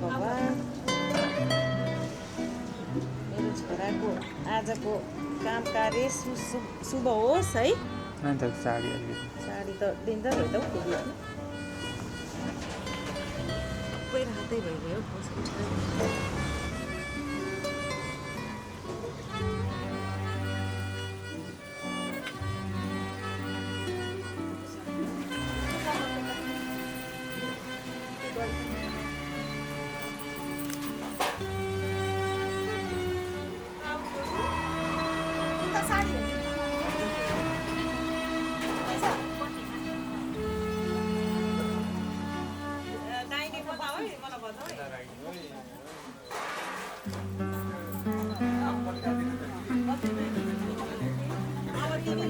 भगवान् मेरो छोराको आजको काम कार्य शुभ होस् है। साडी त डेन्जर हो त हौ फेरि होइन सबै रातै भइगयो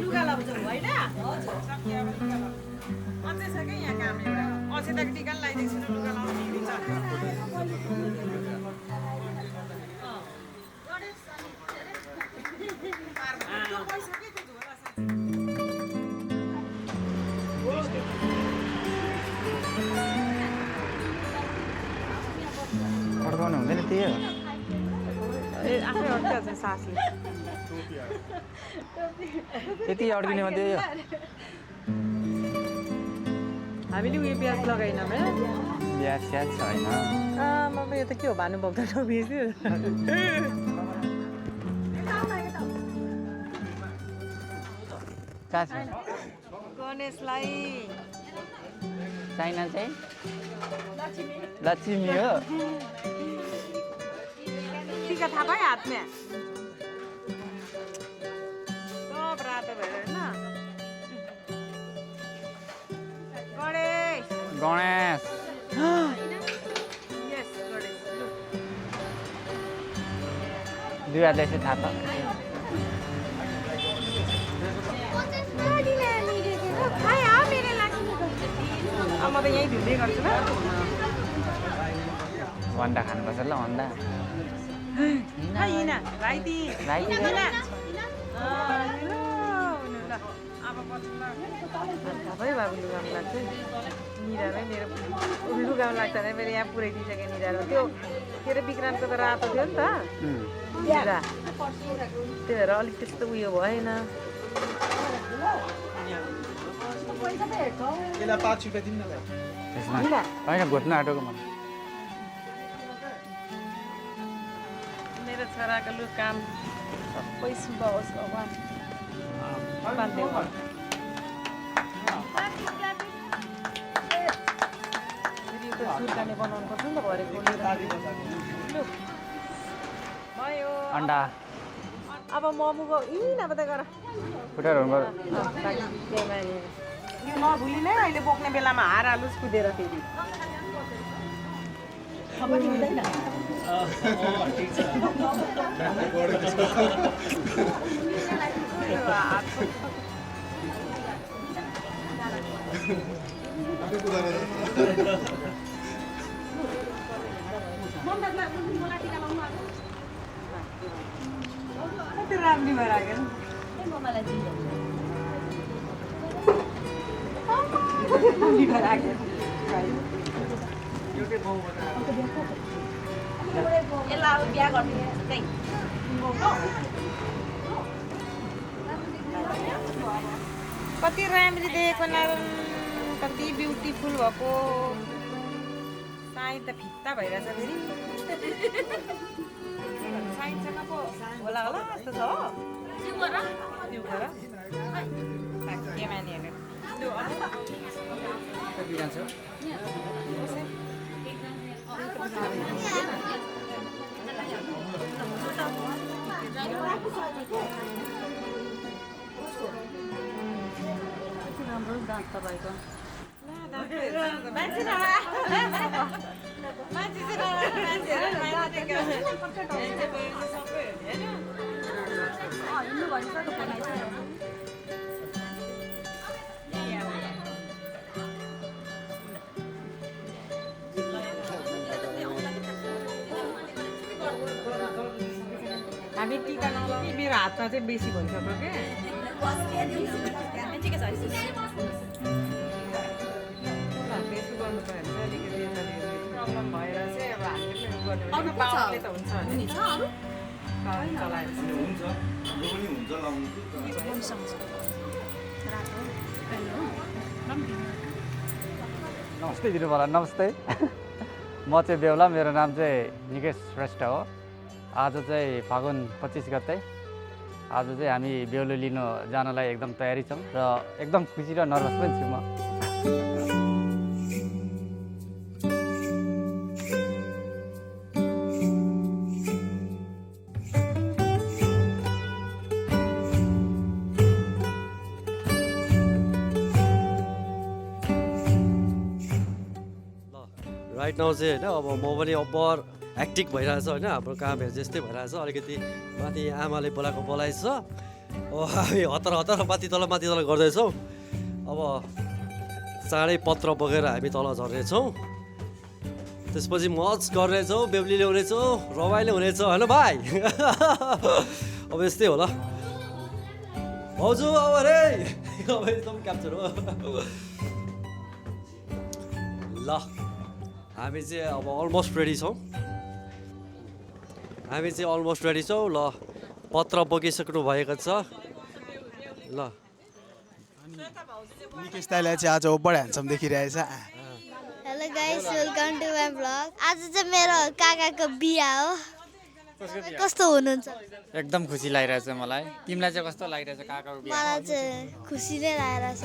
लुगा लगाउँछौ होइन अझै छ क्या यहाँ काम एउटा अक्षताको टिका लगाइदिएको छु लुगा लाउनु अड्काउनु हुँदैन त्यही हो आफै अड्काउँछ सासले त्यति अड्किने मात्रै हो हामीले उयो प्याज लगाएनौँ है ब्याज स्याज छैन आमा यो त के हो भानुभक्त नबिर्स्यो कहाँ छ गणेशलाई चाइना चाहिँ लक्ष्मी हो टिका थाहा भयो हातमा सब रातो भएर होइन गणेश यस गणेश दुई हातले यसो थाहा पायो म त यहीँ भिड्दै गर्छु ल अन्डा खानुपर्छ ल अन्डा राइती राइती सबै बाबु लुगामा लाग्छ निरामै मेरो लुगामा लाग्छ भने मेरो यहाँ पुऱ्याइदिइसक्यो निरालो त्यो के अरे विक्रान्तको त रातो थियो नि त निरा त्यही भएर अलिक त्यस्तो उयो भएन होइन घुट्न आँटेको म मेरो छोराको लु काम सबै शुभ होस् भगवान् बाँध्दै हो फेरि यो त सुर्काने बनाउनु पर्छ नि त भरे खोलेर लु भयो अन्डा अब मोमोको अब त गर फुटेर हुनु यो नभुलिने अहिले बोक्ने बेलामा हार हालुस कुदेर फेरि राम्री भएर आयो कति राम्री देखेको कति ब्युटिफुल भएको साइड त फित्ता भइरहेछ फेरि साइडसँग पो होला होला जस्तो छ हो के मानेको राम्रो दाँत तपाईँको हामी टिका नलाउने मेरो हातमा चाहिँ बेसी भइसक्यो क्या यसो गर्नु पऱ्यो भने चाहिँ अलिकति प्रब्लम भएर चाहिँ अब अरू पावरले त हुन्छ नि छ अरू चलाएर हुन्छ हाम्रो पनि हुन्छ लाउनु नमस्ते दिनुभयो नमस्ते म चाहिँ बेहुला मेरो नाम चाहिँ निकेश श्रेष्ठ हो आज चाहिँ फागुन 25 गते आज चाहिँ हामी बेहुली लिनु जानलाई एकदम तयारी छौँ र एकदम खुसी र नर्भस पनि छु म राइट नाउ चाहिँ होइन अब म पनि ओभर एक्टिभ भइरहेछ होइन हाम्रो कामहरू जस्तै भइरहेछ अलिकति माथि आमाले बोलाएको बोलाइ छ अब हामी हतार माथि तल गर्दैछौँ अब चाँडै पत्र बोकेर हामी तल झर्नेछौँ त्यसपछि मज गर्नेछौँ बेहुली ल्याउनेछौँ रमाइलो हुनेछ होइन भाइ अब यस्तै होला भाउजू अब रे अब एकदम क्याप्चर हो ल हामी चाहिँ अब अलमोस्ट रेडी छौँ ल पत्र बोकिसक्नु भएको छ ल निकेश दाइलाई चाहिँ आज ओभर ह्यान्डसम देखिरहेछ hello guys welcome to my blog आज चाहिँ मेरो काकाको बिहा हो कस्तो हुनुहुन्छ एकदम खुसी लागिरहेछ मलाई तिमीलाई चाहिँ कस्तो लागिरहेछ काकाको बिहा मलाई चाहिँ खुसी नै लागेको छ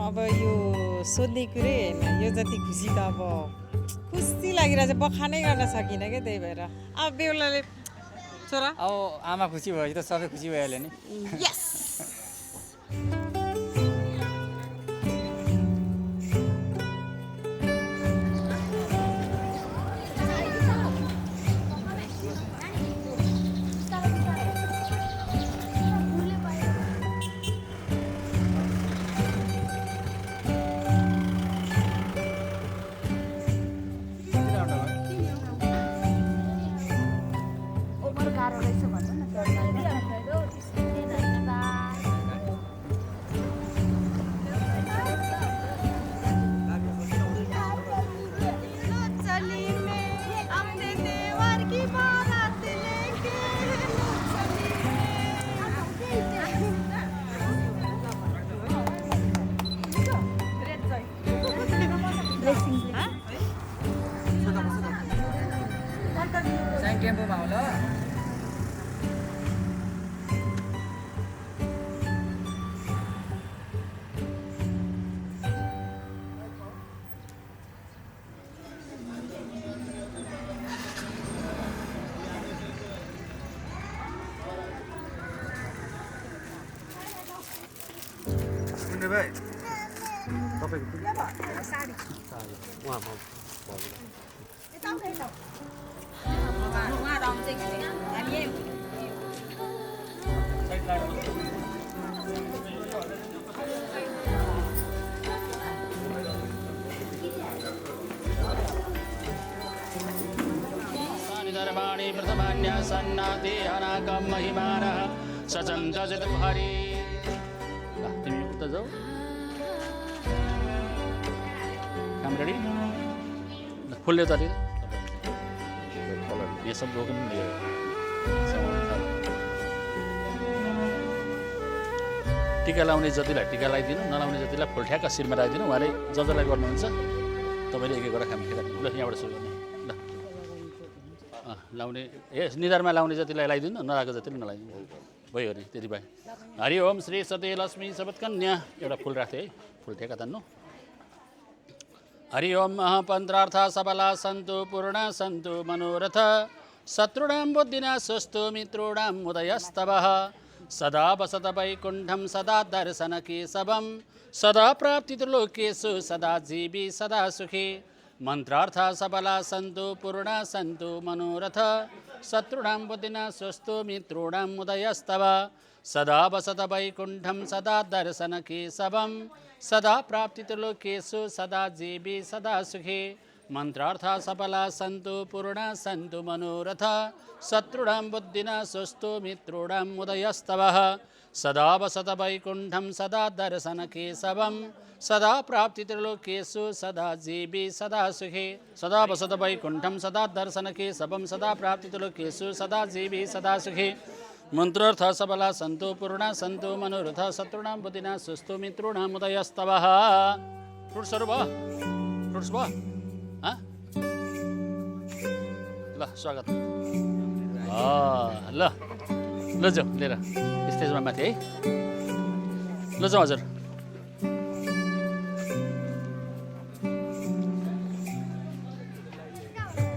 अब यो सोध्ने कुरै होइन यो जति खुसी त अब खुसी लागिरहेछ बखानै गर्न सकिनँ क्या त्यही भएर अब बेहुलाले छोरा अब आमा खुसी भएपछि त सबै खुसी भइहाल्यो नि यस टेम्पोमा होला भाइ तपाईँको उहाँ सर्वाणि प्रथमान्यासन्नादेहनाकं महिमानः सचन्दजितं हरि तिमी उता जाऊ काम रेडी फुल ल्याउ त ये सब लोग टिका लाउने जतिलाई टिका लगाइदिनु नलाउने जतिलाई फुल ठ्याक्क शिरमा राखिदिनु उहाँले जसलाई गर्नुहुन्छ तपाईँले एक एकवटा काम खेला ल यहाँबाट सुरु गर्ने ल लाउने निधारमा लाउने जतिलाई लगाइदिनु नलाएको जतिले नलाइदिनु भयो नि त्यति भयो हरि ओम श्री सती लक्ष्मी सबतकन्या एउटा फुल राख्थेँ है फुल ठेका तान्नु हरि ओम महापन्त्रार्थ सबला सन्तु पूर्ण सन्तु मनोरथ शत्रुणां बुद्धिनाशस्तु मित्रोणां उदयस्तवः सदा वसत वैकुण्ठं सदा दर्शनकेशवं सदा प्राप्तिर्लोकेषु सदा जीवी सदा सुखी मन्त्रार्थ सबला सन्तु पूर्णा सन्तु मनोरथ शत्रूणां बुद्धिनाशस्तु मित्रूणां उदयस्तव सदा वसत वैकुण्ठं सदा दर्शनकेशवं सदा प्राप्तिर्लोकेषु सदा जीवी सदा सुखी मन्त्रार्थ सबला सन्तु पूर्णा सन्तु मनोरथ शत्रूणां बुद्धिनाशस्तु मित्रूणां उदयस्तवः सदा वसत वैकुण्ठं सदा दर्शनकेशवं सदा प्राप्तिर्लोकेषु सदा जीवी सदा सुखी सदा वसत वैकुण्ठं सदा दर्शनकेशवं सदा प्राप्तिर्लोकेषु सदा जीवी सदा सुखी मन्त्रार्थ सबला सन्तु पूर्णा सन्तु मनोरथ शत्रूणां बुद्धिनाशस्तु मित्रूणां उदयस्तवः फ्रुट्सहरू भयो फ्रुट्स भयो ल स्वागत ल ल जाउँ लिएर स्टेजमा माथि है ल जाउँ हजुर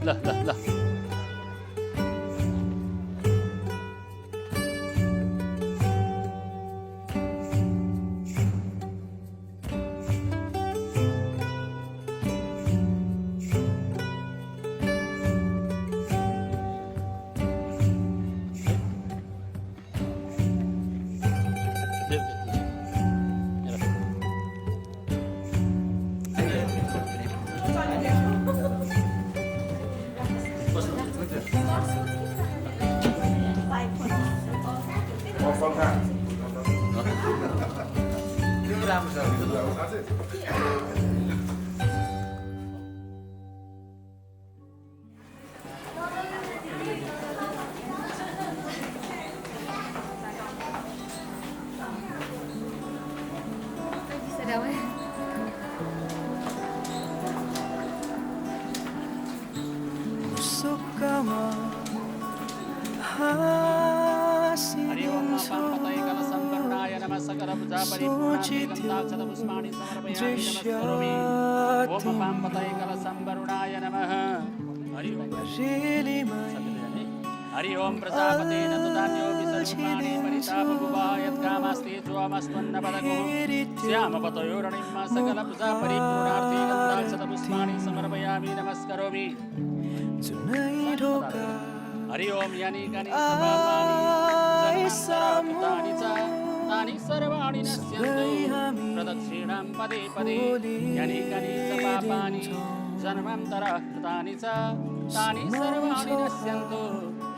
ल ल ल हरि ओम प्रजापते न तुदान्यो विसर्माणि परितापभुवायत्कामास्ते त्वमस्त्वन्नपदगो श्यामपतयोरणिम्मा सकल पूजा परिपूर्णार्थे गन्धाक्षतपुष्पाणि समर्पयामि नमस्करोमि हरि ओम यानि कानि सर्वाणि तानि सर्वाणि नश्यन्तु प्रदक्षिणां पदे पदे यानि कानि च पापानि जन्मान्तरः कृतानि च तानि सर्वाणि नश्यन्तु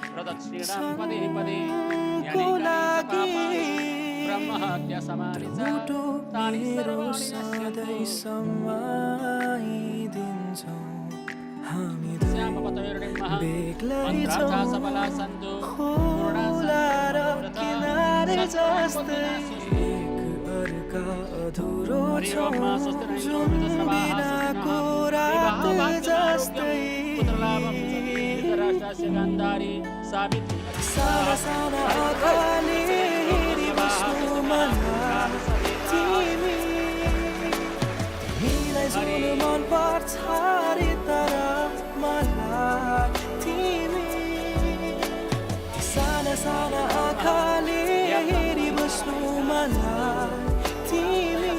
प्रदक्षिणां पदे पदे यानि कानि च पापानि ब्रह्महत्या समानि च तानि सर्वाणि नश्यन्तु श्यामपतयोर्निम्मः मन्त्रार्थ सबला सन्तु पूर्णा सन्तु हरि ओम स्वस्ति न इन्द्रो वृद्धश्रवाः स्वस्ति पुत्रलाभं धृतराष्ट्रस्य गान्धारी सावित्री मन पर्छ रे तर मलाई तिमी साना साना आँखाले हेरी बस्नु मलाई तिमी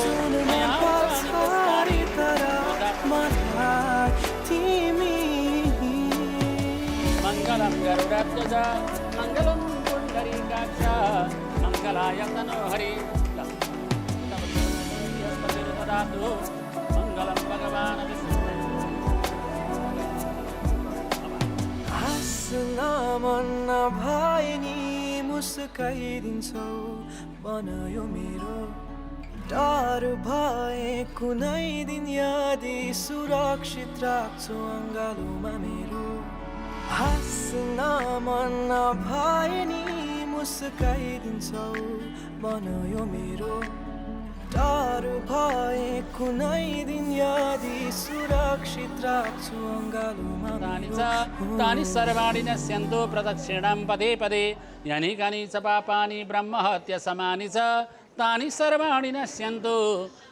जुन मन पर्छ रे तर मलाई तिमी मङ्गलं गरुडध्वज मङ्गलं पुण्डरीकाक्ष मङ्गलाय तनोहरि मङ्गलं भगवान् हाँस्न मन नभए नि मुस्काइदिन्छौ बनायो मेरो डर भए कुनै दिन यदि सुरक्षित राख्छु अङ्गालोमा मेरो हाँस्न मन नभए नि मुस्काइदिन्छौ बनायो मेरो डर भए कुनै दिन यदि सुरक्षित राख्छु अङ्गालोमा तानि सर्वाणि नश्यन्तु प्रदक्षिणां पदे पदे यानि कानि च पापानि ब्रह्महत्या समानि च तानि सर्वाणि नश्यन्तु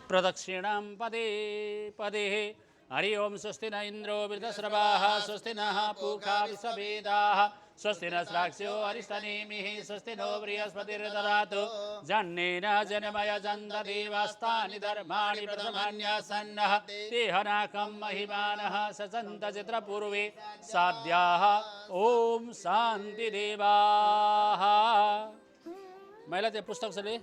प्रदक्षिणां पदे पदे हरि ओम स्वस्ति न इन्द्रो वृद्धश्रवाः स्वस्ति नः पूषा विश्ववेदाः स्वस्ति नस्राक्ष्यो अरिष्टनेमिः स्वस्ति नो बृहस्पतिर्ददातु जन्नेन जनमय जन्तदेवास्तानि धर्माणि प्रथमान्यासन्नः तेहनाकं महिमानः सचन्त चित्रपूर्वे साध्याः ॐ शान्तिदेवाः महिला त्यो पुस्तक छ ले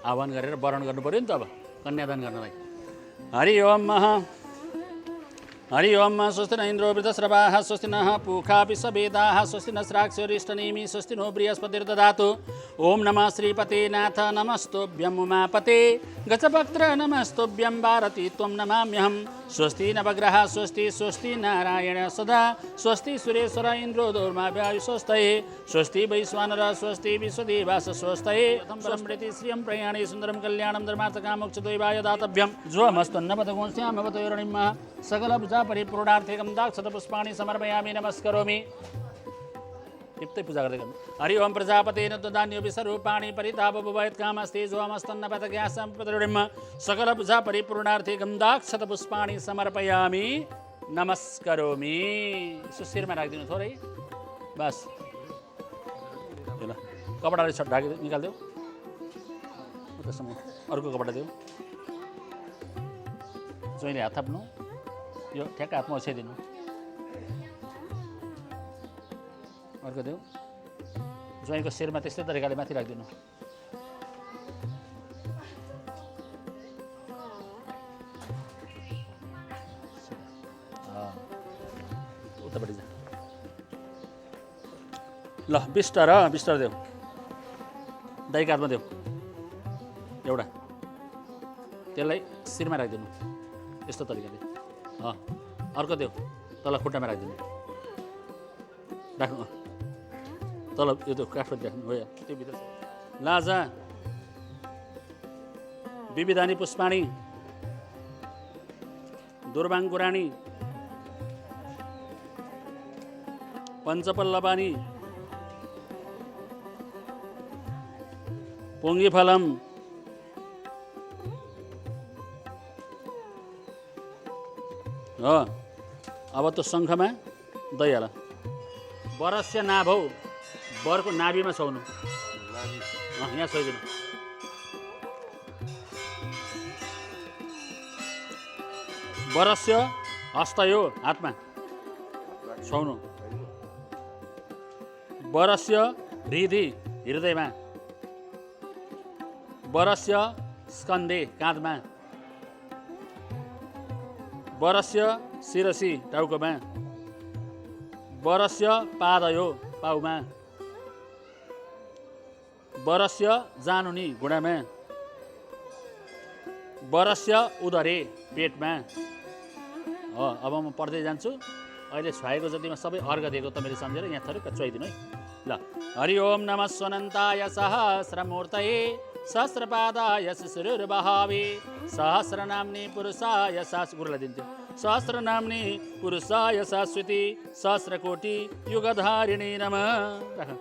आह्वान गरेर वरण गर्नु पर्यो नि त अब कन्यादान गर्नलाई हरि ओम स्वस्ति न इन्द्रो वृद्धश्रवाः स्वस्ति नः पूषा विश्ववेदाः स्वस्ति नस्राक्ष्योरिष्टनेमि स्वस्ति नो बृहस्पतिर्ददातु ओम नमः श्रीपते नाथ नमस्तुभ्यं उमापते गजवक्त्र नमस्तुभ्यं भारती त्वं नमाम्यहं स्वस्ति नवग्रह स्वस्ति स्वस्ति नारायण सदा स्वस्ति सुरेश्वर इन्द्रो दोर्माभ्यायु स्वस्तये स्वस्ति वैश्वानर स्वस्ति विश्वदेवास स्वस्तये समृद्धि श्रियं प्रयाणे सुन्दरं कल्याणं धर्मार्थकामोक्षद्वैवाय दातव्यं जोमस्तन्नपदगुंस्यामवतयोरणिमः सकलपूजा परिपूर्णार्थेकं दाक्षतपुष्पाणि समर्पयामि नमस्करोमि टिप्तै पूजा गर्दै गर्नु हरि ओम प्रजापतेन तदान्यो विश्वरूपाणि परितापभवयत् कामस्ते जोमस्तन्नपदग्यासं प्रदृढिम सकल पूजा परिपूर्णार्थेकं दाक्षतपुष्पाणि समर्पयामि नमस्करोमि सुशिरमा राखिदिनु थोरै बस ल कपडाले छट ढाकि निकाल्देऊ त्यसमा अर्को कपडा देऊ जोइले हात थाप्नु यो ठ्याक्क हातमा ओछ्याइदिनु अर्को देऊ ज्वाइँको शिरमा त्यस्तै तरिकाले माथि राखिदिनु उतापट्टि जा ल बिस्टर देऊ दाइको हातमा देऊ एउटा त्यसलाई शिरमा राखिदिनु यस्तो तरिकाले अर्को देऊ तल खुट्टामा राखिदिनु राख्नु तल यो त काठपट्टि राख्नु हो त्यो भित्र लाजा विविधानी पुष्पाणी दुर्वाङ्कुराणी पञ्चपल्लवानी पोङ्गीफलम अब त्यो शङ्खमा दही हाल वरस्य नाभौ वरको नाभिमा छाउनु यहाँ छोइदिनु वरस्य हस्तयो हातमा छाउनु वरस्य हृदि हृदयमा वरस्य स्कन्धे काँधमा वरस्य शिरसी टाउकोमा वरस्य पादयो पाउमा वरस्य जानुनी घुँडामा वरस्य उदरे पेटमा अब म पढ्दै जान्छु अहिले छुवाएको जतिमा सबै अर्घ दिएको तपाईँले सम्झेर यहाँ थोरै चुहाइदिनु है ल हरि ओम नमः स्वनन्ताय सहस्रमूर्तये सहस्रपादाय शिशिरुर्वहावे सहस्रनाम्नि पुरुषाय गुरुलाई दिन्थ्यो सहस्रनाम्नि पुरुषाय शाश्वती सहस्रकोटि युगधारिणी नमः राख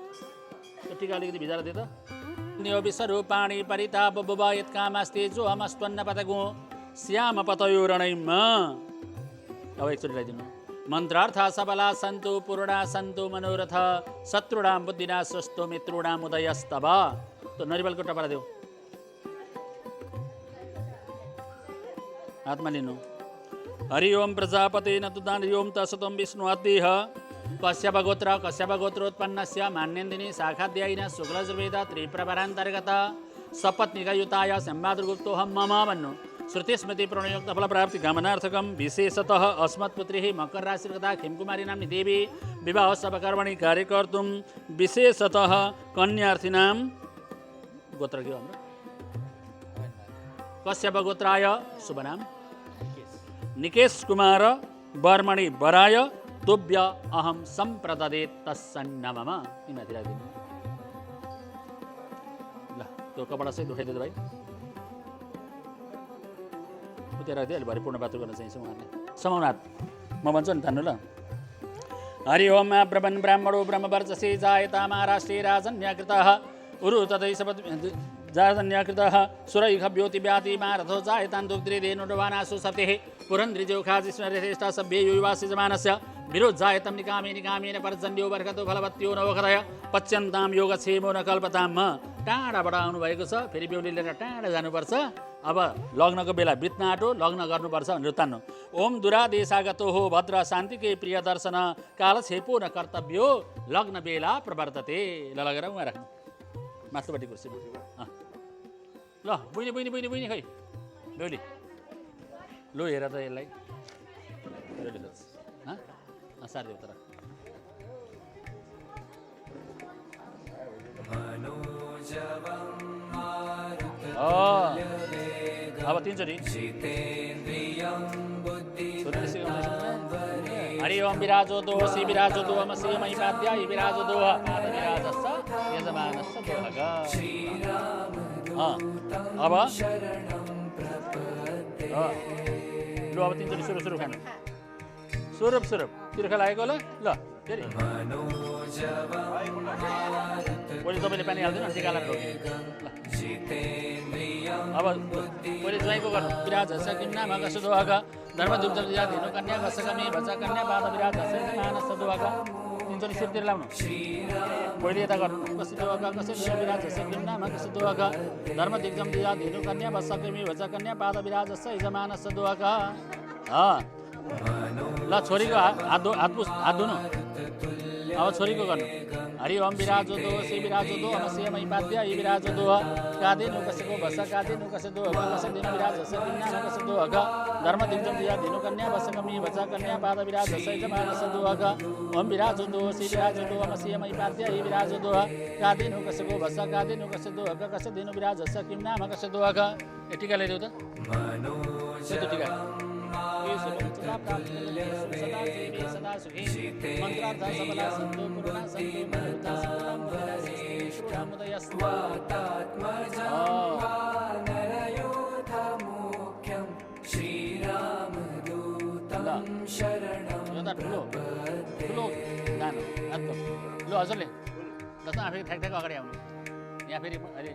टिका अलिकति भिजाएर दे त न्यो विश्वरूपाणि परितापभवयत् कामास्ते जो हमस्त्वन्न पतगो श्याम पतयोरणैम अब एकचोटि लगाइदिनु मन्त्रार्थ सबला सन्तु पूर्णा सन्तु मनोरथ शत्रुणां बुद्धिना स्वस्तो मित्रुणां उदयस्तव तो नरिवलको टपरा देऊ हातमा लिनु हरि ओम प्रजापते नतुदान ओम तसतम विष्णु अद्देह कश्यप गोत्रोत्पन्नस्य मान्यन्दिनी शाखाध्यायिन शुक्लजुर्वेद त्रिप्रवरान्तर्गत सपत्निकयुताय संवादुर्गुप्तोऽहं मम भन्नु श्रुतिस्मृति प्रणयुक्त फलप्राप्ति कामनार्थकं विशेषतः अस्मत्पुत्री मकर राशिर्गता खिमकुमारी नाम्नी देवी विवाह सपकर्मणि कार्यकर्तुं विशेषतः कन्यार्थीनां गोत्र के हो हाम्रो कश्यप गोत्राय शुभनाम निकेश कुमार बर्मणि वराय तुभ्य अहम सम्प्रददे तस्सन्नमम इमाथि राखिदिनु ल त्यो कपडा चाहिँ दुखाइदियो भाइ उता राखिदियो अहिले भरे पूर्ण बात गर्न चाहिन्छ उहाँहरूले समाउनाथ म भन्छु नि तान्नु ल हरि ओम ब्रह्मन् ब्राह्मणो ब्रह्मवर्चसे जायता महाराष्ट्रे राजन्याकृतः उरु तदै जातन्यकृतः सुरैखभ्योति व्याति मारथो जायतान् दुग्ध्रिधेनुर्वाणासु सप्तेः पुरन्द्रिजोखाजिस्मरेष्टा सभ्ये युवासि जमानस्य विरोज्जायतं निकामेन पर्जन्यो वर्गतो फलवत्यो नवखदय पच्यन्तां योगक्षेमो न कल्पतां म टाढाबाट आउनुभएको छ। फेरि बेहुली लिएर टाढा जानुपर्छ। अब लग्नको बेला बित्न आँटो लग्न गर्नुपर्छ भनेर तान्नु। ओम दुरादेशागतो हो भद्र शान्तिकै प्रिय दर्शन कालक्षेपो न कर्तव्यो लग्न बेला प्रवर्तते। ल लगेर उहाँ राख्नु माथिल्लोपट्टि कुर्सी। ल बुझ्ने बुझ्ने बुझ्ने बुझ्ने खै बेहुली लो हेर त यसलाई बेहुली त सारिदेऊ तर अब तिनचोटि हरि ओम विराजो दोह श्री विराजो दोह मसी महिपाद्या विराजो दोह विराजस्स यजमानस्स दोहग। अब लु अब तिनचोटि सुरु सुरु खानु सुरुप सुरुप तिर्खा लागेको ल ल फेरि पहिले तपाईँले पानी हाल्दैन टिका लगाएर अब पहिले ज्वाइँको गर्नु विराज हस किम नाम कसो दोहग धर्म दुग्ध दिनु कन्या कस कमी भन्छ कन्या बाद विराज हस मानस दोहग तिनचोटि सुरतिर लाउनु पहिले यता गर्नु कसो दोहग कसो विराज हस किम नाम कसो दोहग धर्म दिग्जम दिनु कन्या बस कमी भन्छ कन्या बाद विराज हस यजमानस दोहग। ल छोरीको हात धुनु अब छोरीको गर्नु हरि ओम विराजो दो श्री विराजो दो अवश्य महिपाद्या यी विराजो दो कादे नु कसको बस कादे नु कसे दो कस दिनु विराज हस किन्ना न कसे दो धर्म दिग्जम दिया दिनु कन्या बस कमी बचा कन्या पाद विराज हस जमानस दो ओम विराजो दो श्री विराजो दो अवश्य महिपाद्या यी विराजो दो कादे नु कसको बस कादे नु कसे दो कस दिनु विराज हस किन्ना न कसे दो ए टीका ल्याइदेऊ त सेतो टीका सदा सुखी मन्त्रार्थ सबला सन्तु पुरुणा सन्तु मरुता सन्तु ठुलो ठुलो दानो ल हजुरले जस्तो आफै ठ्याक ठ्याक अगाडि आउनु यहाँ फेरि अहिले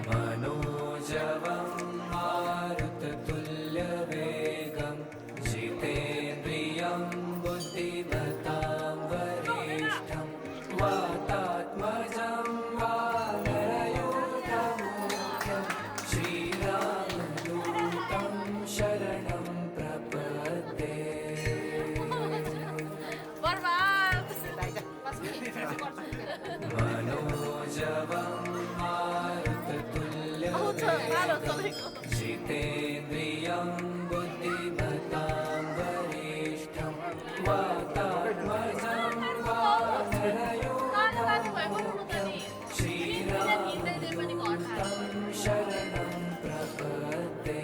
मनोजवं मारुततुल्यवेगं जितेन्द्रियं बुद्धिमतां वरिष्ठं वातात्मजं वानरयूथमुख्यं श्रीरामदूतं शरणं प्रपद्ये मनोजवं जितेन्द्रियं बुद्धिमतां वरिष्ठं वातात्मजं वानरयूथमुख्यं श्रीरामदूतं शरणं प्रपद्ये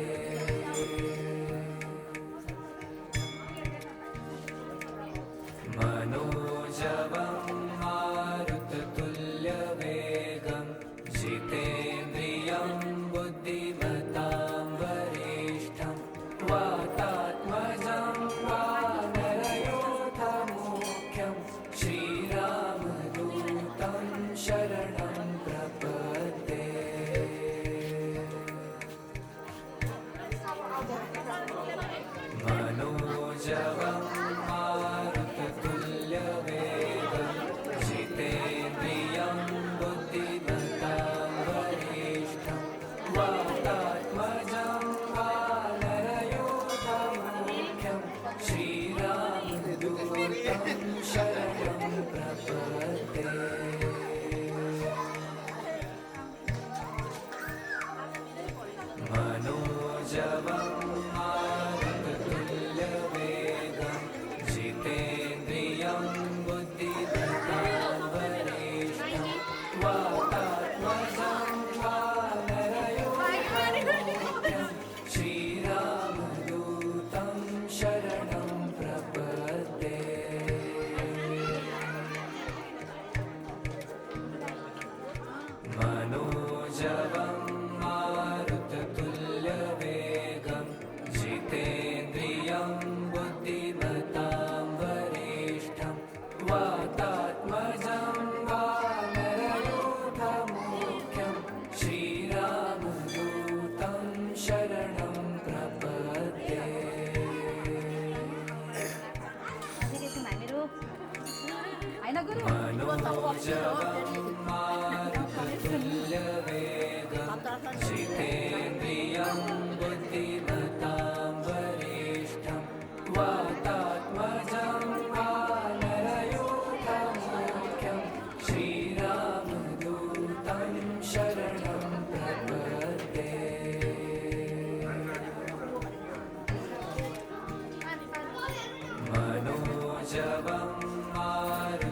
मनोजवं मारुततुल्यवेगं जितेन्द्रियं बुद्धिमतां वरिष्ठं वातात्मजं वानरयूथमुख्यं श्रीरामदूतं शरणं प्रपद्ये मनोजवं मारुततुल्यवेगं जितेन्द्रियं बुद्धिमतां वरिष्ठं वातात्मजं वानरयूथमुख्यं श्रीरामदूतं शरणं प्रपद्ये मनोजवं मारुततुल्यवेगं जितेन्द्रियं बुद्धिमतां वरिष्ठं वातात्मजं वानरयूथमुख्यं श्रीरामदूतं शरणं प्रपद्ये मनोजवं मारुततुल्यवेगं जितेन्द्रियं बुद्धिमतां वरिष्ठं वातात्मजं वानरयूथमुख्यं श्रीरामदूतं शरणं प्रपद्ये मनोजवं मारुततुल्यवेगं जितेन्द्रियं बुद्धिमतां वरिष्ठं वातात्मजं वानरयूथमुख्यं श्रीरामदूतं शरणं प्रपद्ये मनोजवं मारुततुल्यवेगं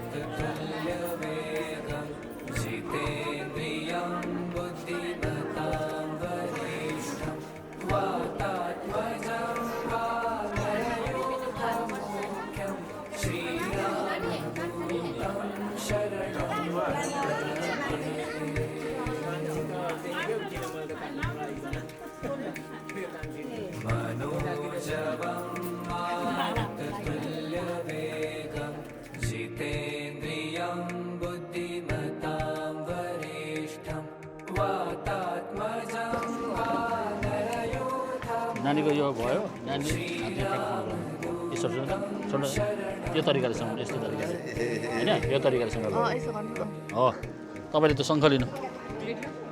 जितेन्द्रियं बुद्धिमतां वरिष्ठं वातात्मजं वानरयूथमुख्यं श्रीरामदूतं शरणं मनोजवं मारुततुल्यवेगं जितेन्द्रियं बुद्धिमतां वरिष्ठं वातात्मजं वानरयूथमुख्यं नानीको यो भयो नानी यसो छोड्नु यो तरिकाले सँग यस्तो तरिकाले होइन यो तरिकाले सँग हो तपाईँले त शङ्ख लिनु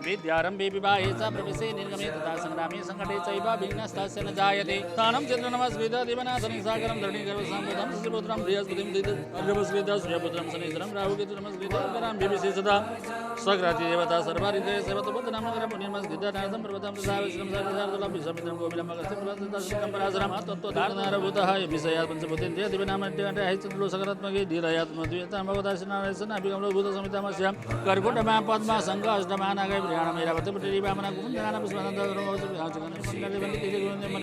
विद्यारम्भे विवाहे च प्रवेशे निर्गमे तथा सङ्ग्रामे सङ्कटे चैव विघ्नस्तस्य न जायते तानं चन्द्रनमस्कृत देवनाथनं सागरं धरणीगर्भसम्भूतं शिशुपुत्रं बृहस्पतिं अर्घवस्कृत सूर्यपुत्रं शनिश्चरं राहुकेतुनमस्कृत अन्तरां विविशे सदा सग्राति देवता सर्वारिद्रय सेवतोपतनां नगरं पुण्यमस्कृत नारदं पर्वतं तथा विष्णुं सर्वसार्दलं विश्वामित्रं गोविलं मगस्ति प्रवदन्तं पराशरं तत्त्वधारणारभूतः विषयात् पञ्चभूतेन्द्रिय दिव्यनामट्यण्डः चन्द्रो सकारात्मके धीरयात्मद्वितां भगवताशनावेशनाभिगमनभूतसमितामस्यां कर्कुटमा पद्मा शङ्ख अष्टमा नागै कल्याण मैरावती पटेरी वामना कुमुदाना पुष्पनंद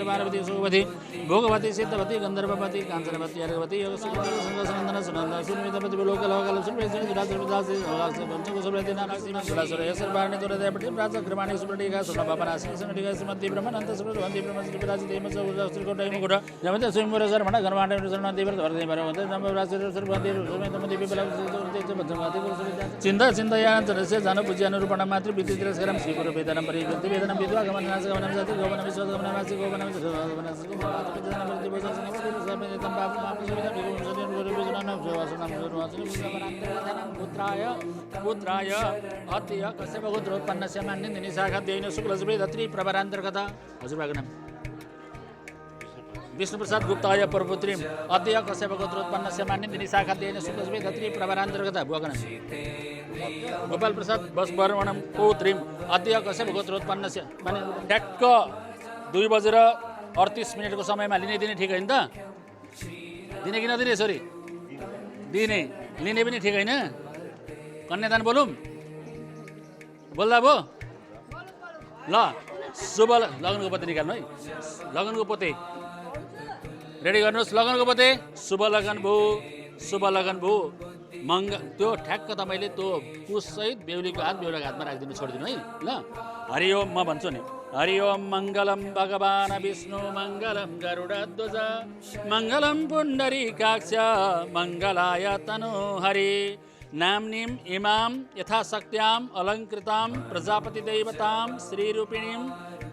पार्वती सुभवती भोगवती सिद्धवती गंधर्ववती कांचनवती अर्घवती योगसुंदर सुनंद सुनिमितपति लोकलोकल सुप्रति सुरासुरदासी ओलासे पंचको सुप्रति नानासी सुरासुर यसरवाणी दुरदय पटि प्राच कृमाणी सुप्रतिका सुनबापनासी सुनटिका श्रीमती ब्रह्मानंद सुप्रवंती ब्रह्मश्री विराजित देमस श्रीकोटै मुकुट नमते स्वयंवर शर्मण गणवाण शरणदेव वर्धे भरवते नमरासुर सुरवंती सुमेतमति विबल बद्धमति चिंता चिंतयान्तरस्य जन पूज्यानुरूपण मातृ विद्युतिरस्करं श्रीगुरु वेदनं परिगन्ति वेदनं विद्वा गमनास गमनं जाति गोवनं विश्वास गमनामासि गोवनं विश्वास गमनास पुत्राय अत्य कश्यप गोत्रोत्पन्नस्य मान्यन्दिनी शाखाध्ययन शुक्लसुवेदत्री प्रवरान्तर्गत हजुरबाको नाम विष्णुप्रसाद गुप्ताय परपुत्रीम अद्य कश्यप गोत्रोत्पन्नस्य मान्यन्दिनी शाखाध्ययन शुक्लसुवेदत्री प्रवरान्तर्गत बुवाको नाम गोपाल प्रसाद बसवर्मणम पुत्रीम अद्य कश्यप गोत्रोत्पन्नस्य माने ट्याक्क 2:38 को समयमा लिने ठिक होइन त दिने कि नदिने छोरी दिने लिने पनि ठिक होइन कन्यादान बोलौँ बोल्दा भो ल शुभ लगनको पोते निकाल्नु है लगनको पोते रेडी गर्नुहोस् लगनको पोते शुभ लगन भो त्यो ठ्याक्क तपाईँले त्यो पुससहित बेहुलीको हात बेहुलाको हातमा राखिदिनु छोडिदिनु है ल हरि ओम म भन्छु नि हरि ओम मङ्गलम भगवान विष्णु मङ्गलम गरुडध्वज मङ्गलम पुण्डरीकाक्ष मङ्गलाय तनु हरि नाम्नीम इमाम यथाशक्त्याम अलङ्कृताम प्रजापति दैवताम श्रीरूपिणीम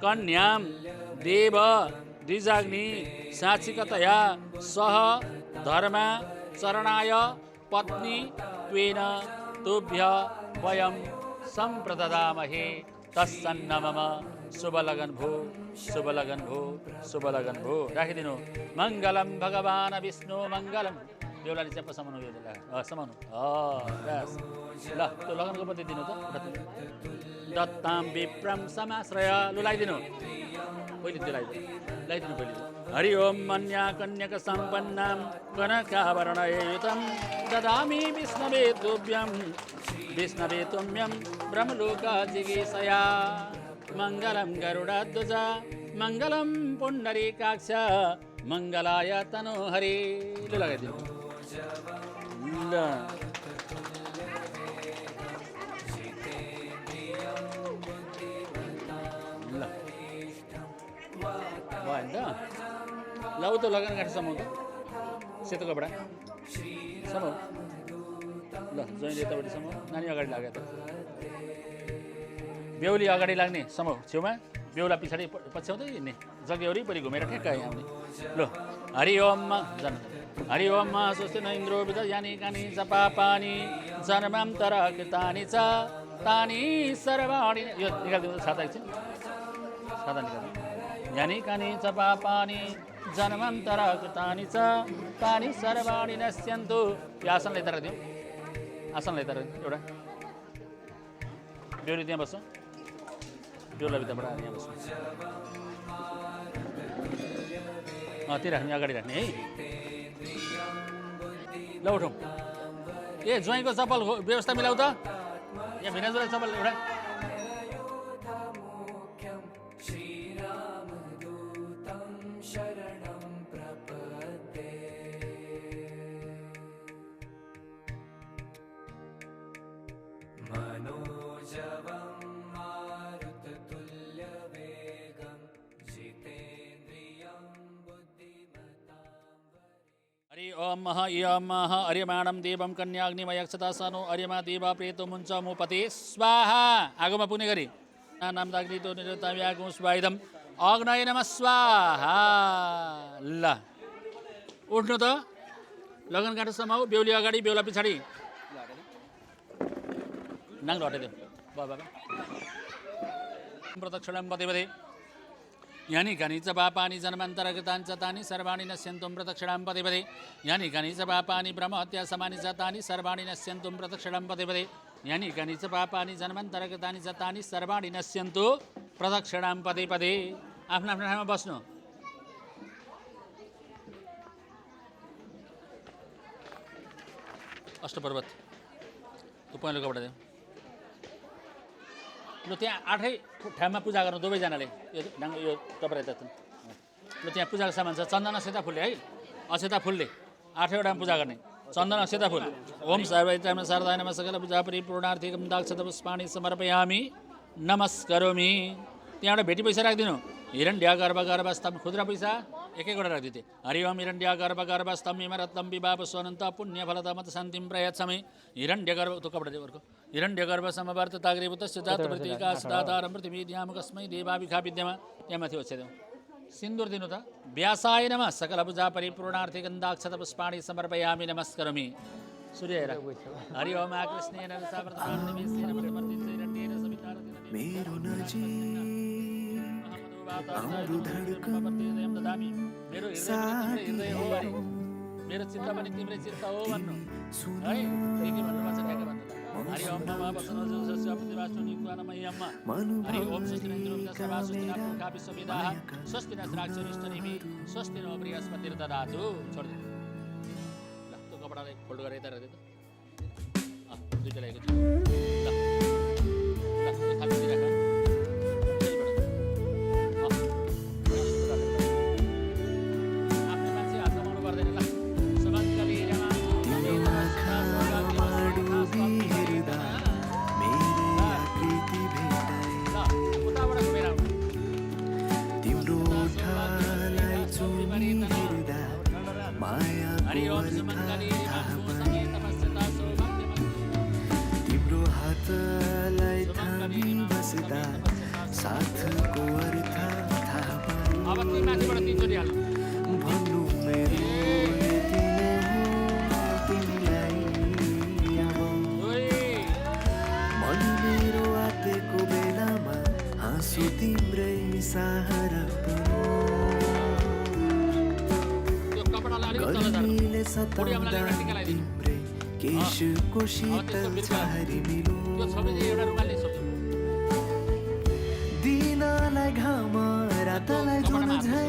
कन्याम देव द्विजाग्नि साक्षिकतया सह धर्म चरणाय पत्नी त्वेन तुभ्य वयं सम्प्रददामहे तस्सन्न मम शुभ लगन भो राखिदिनु मङ्गलम भगवान विष्णु मङ्गलम बेहुलाले चाहिँ समाउनु समाउनु बस ल त्यो लगनको पत्ती दिनु त दत्ताम विप्रम समाश्रय लु लगाइदिनु पहिले त्यो लगाइदिनु पहिले हरि ओम मन्या कन्यक सम्पन्नाम कनकाभरणयुतं ददामि विष्णवे तुभ्यं ब्रह्मलोका जिगीषया मङ्गलं गरुडध्वज मङ्गलं पुण्डरीकाक्ष मङ्गलाय तनु हरि लु लगाइदिनु ल भयो नि त ल उ त लगन काट्छ समाउ त सेतो कपडा समाउ ल ज्वाइँले यतापट्टि समाउ नानी अगाडि लाग्यो त बेहुली अगाडि लाग्ने समाउ छेउमा बेहुला पछाडि पछ्याउँदै हिँड्ने जग्गा वरिपरि घुमेर ठ्याक्क आउने ल हरि ओम जन हरि ओम स्वस्ति न इन्द्रो विद यानि कानि च पापानि जन्मान्तर कृतानि च तानि सर्वाणि यो निकाल्दिनु छाता एकछिन छाता निकाल्नु यानि कानि च पापानि जन्मान्तर कृतानि च तानि सर्वाणि नश्यन्तु यो आसनलाई यता राखिदिउँ आसनलाई यता राखिदिउँ एउटा बेहुली त्यहाँ बस्छ बेहुला भित्रबाट आएर यहाँ बस्छ त्यही राख्ने अगाडि राख्ने है ल उठौँ ए ज्वाइँको चप्पल व्यवस्था मिलाउ त यहाँ भिनाजुलाई चप्पल एउटा हरि ओम मह इयम मह अर्यमाणम देवम कन्याग्निमयक्षता सनो अर्यमा देवा प्रेतो मुञ्च मुपते स्वाहा आगोमा पुग्ने गरी नामदाग्नि तो निरताव्यागुं स्वाइदम अग्नय नमः स्वाहा ल उठ्नु त लगन काट्न समाउ बेहुली अगाडि बेहुला पछाडि नाङ्लो हटाइदेऊ बाबा प्रदक्षिणं पदे पदे यानि कानि च पापानि जन्मान्तरकृतानि च तानि सर्वाणि नश्यन्तुं प्रदक्षिणां पदे पदे यानि कानि च पापानि ब्रह्महत्या समानि च तानि सर्वाणि नश्यन्तुं प्रदक्षिणां पदे पदे यानि कानि च पापानि जन्मान्तरकृतानि च तानि सर्वाणि नश्यन्तु प्रदक्षिणां पदे पदे आफ्नो आफ्नो ठाउँमा बस्नु अष्टपर्वत त्यो पहेँलो कपडा देऊ लु त्यहाँ 8 ठाउँमा पूजा गर्नु दुवैजनाले यो तपाईँ यता लु त्यहाँ पूजाको सामान छ चन्दन सेता फुलले है असेता फुलले 8 वटा पूजा गर्ने चन्दन सेता फुल ओम सर्वैत्राम शारदाय नमः सकल पूजा परिपूर्णार्थीकं दाक्षत पुष्पाणि समर्पयामि नमस्करोमि त्यहाँबाट भेटी पैसा राखिदिनु हिरण्य गर्भ खुद्रा पैसा एक एकवटा राखिदिए हरि ओम हिरण्य गर्भ हिमरत्नम विवाह स्वनन्त पुण्यफलतमत शान्तिं प्रयच्छमि हिरण्य गर्भ त्यो कपडा दिएको हिरण्य गर्भ समवर्तताग्रीभूतस्य जातप्रतीकाशदाधारं पृथिवीद्याम कस्मै देवाभिखा विद्यमा त्यहाँ माथि ओछ्याइदेऊ सिन्दुर दिनु त व्यासाय नमः सकल पूजा परिपूर्णार्थी गन्धाक्षत पुष्पाणि समर्पयामि नमस्करोमि सूर्य हेर हरि ओम कृष्णेन रसावर्तमाननिमेषेन प्रतिमर्दित हिरण्येन सवितारतेन मेरो ददामि मेरो हृदय हो अरे मेरो चित्त पनि तिम्रै चित्त हो भन्नु है के भन्नु भन्छ ठ्याक्क भन्नु हरि ओम नमः वसनोजस्य प्रतिवासुनिक्वानमयम्म हरि ओम स्वस्तिरेन्द्रविदसभासुस्तिनापुखा विश्वविदाः स्वस्तिनस्राक्षरिष्टनिमि स्वस्ति नो बृहस्पतिर्ददातु छोड दे ल त्यो कपडालाई फोल्ड गरेर यता राख्दै त दुईटा लागेको छ ल ल त्यो थापिदिइ राख आफ्नो मान्छे हात कमाउनु पर्दैन ल समन्तले तिम्रो हातलाई थामी बस्दा साथको अर्थ थाहा पाऊँ भन्नु मेरो तिमीलाई मन मेरो आतेको बेलामा हाँसो तिम्रै सहारा गर्मीले सताउँदा तिम्रै केशको शीतल छहारी मिलो दिनलाई घाम रातलाई जुन झै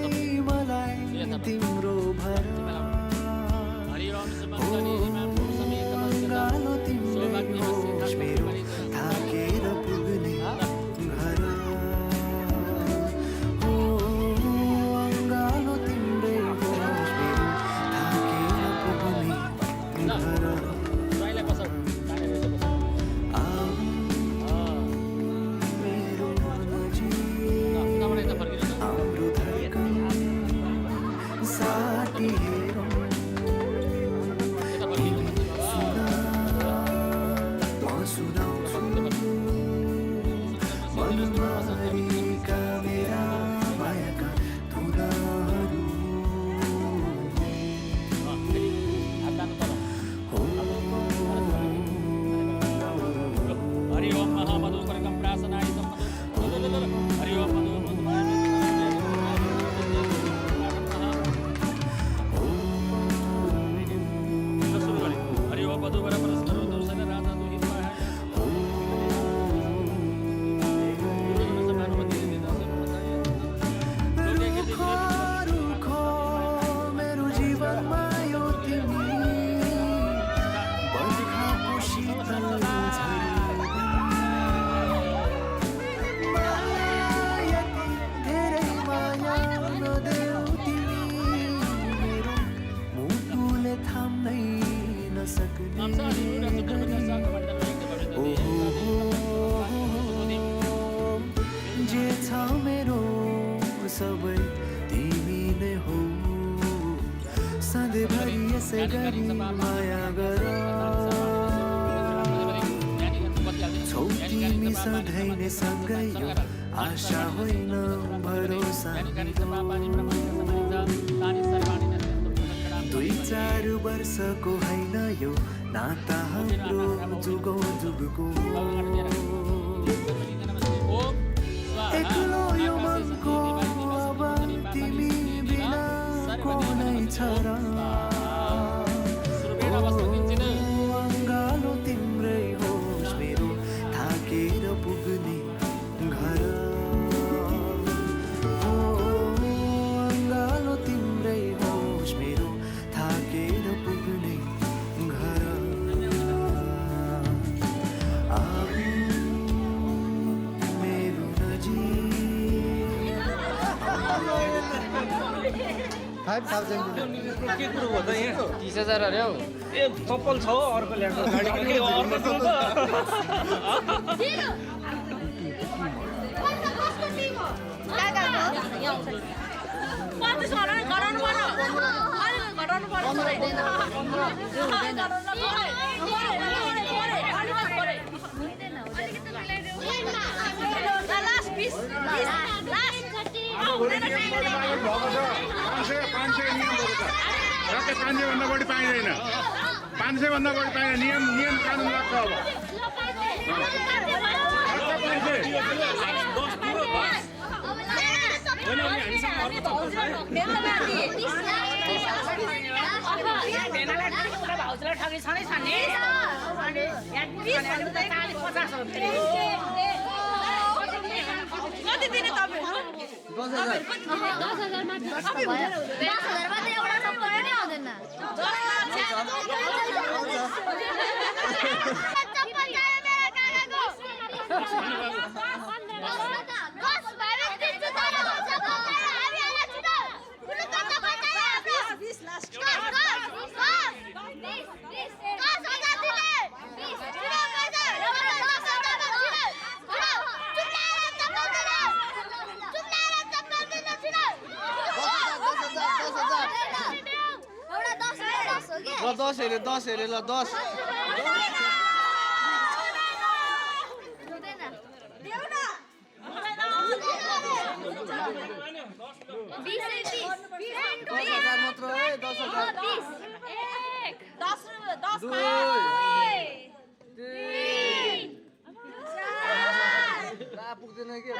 मलाई तिम्रो भर अङ्गालो तिम्रै होस् मेरो थाकेर पुग्ने घर अङ्गालो तिम्रै होस् मेरो थाकेर पुग्ने घर सबै तिमी नै हो सधैँभरि यसै गरी माया गर छौ तिमी सधैँ नै सँगै यो आशा होइन भरोसा 2-4 वर्षको होइन यो नाता हाम्रो जुगौँ जुगको एक्लो यो मनको अब तिमी बिना को नै छ र अङ्गालो तिम्रै होस् मेरो थाकेर पुग्ने घर अङ्गालो तिम्रै होस् मेरो थाकेर पुग्ने घर के कुरो हो त यहाँ 30,000 अरे हौ ए चप्पल छ हो अर्को ल्याएको गाडी के अर्को छ त भन्दा बढी पाइँदैन 500 भन्दा बढी पाइँदैन नियम कानुन लाग्छ कति दिने तपाईँ 10,000 मात्रै एउटा सबै पनि आउँदैन चप्पल चाहियो मेरो काकाको 10 भयो दिन्छु तर चप्पल चाहियो हामी आला छिटो कुन चप्पल चाहियो 20 लास्ट 10 10 हेरे ल 10 मात्र है 10,000 पुग्दैन कि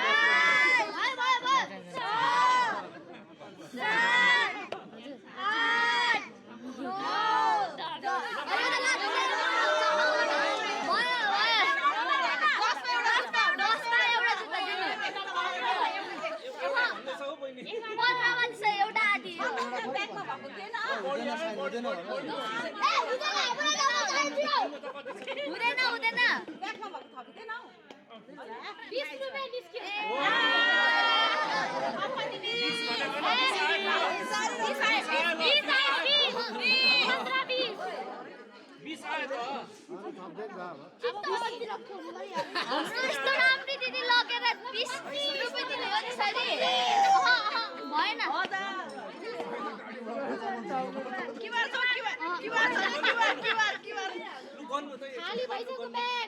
खाली भइसक्यो ब्याग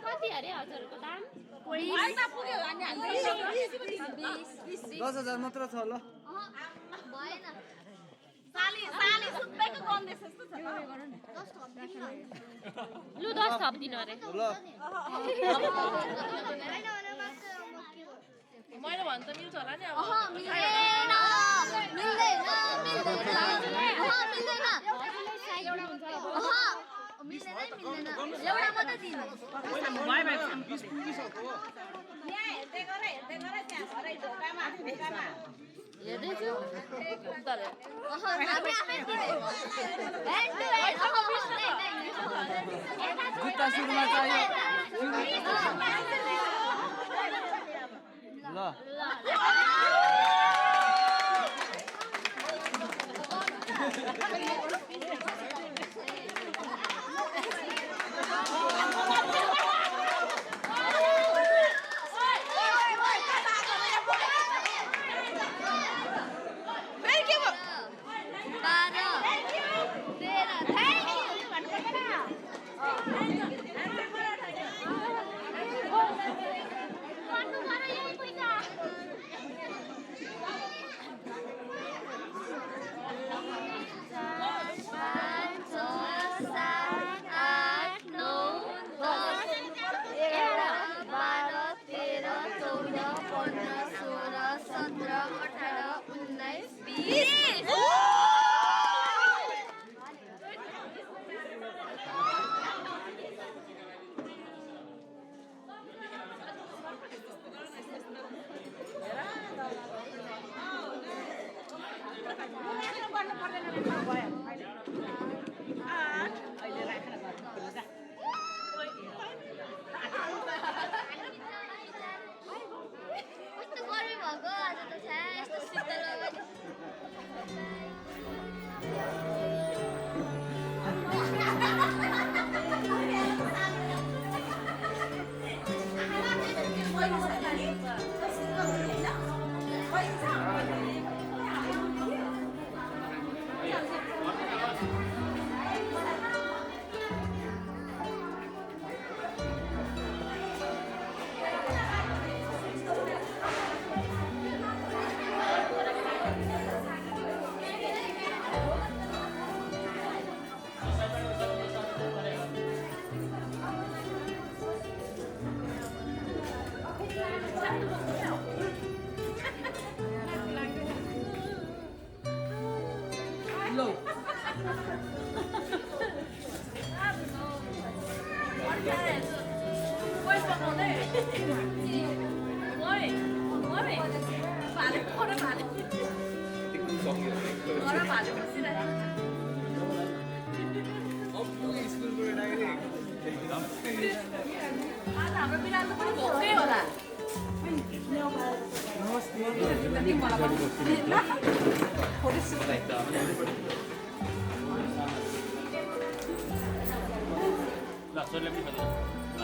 कति अरे हजुरको दाम 10,000 मात्र छ ल भएन लु 10 थप्दिनु अरे ल मैले भन्न त मिल्छ होला नि अब मिल्दैन एउटा मात्रै दिनु हेर्दैछु जुत्ता सुरुमा चाहियो ल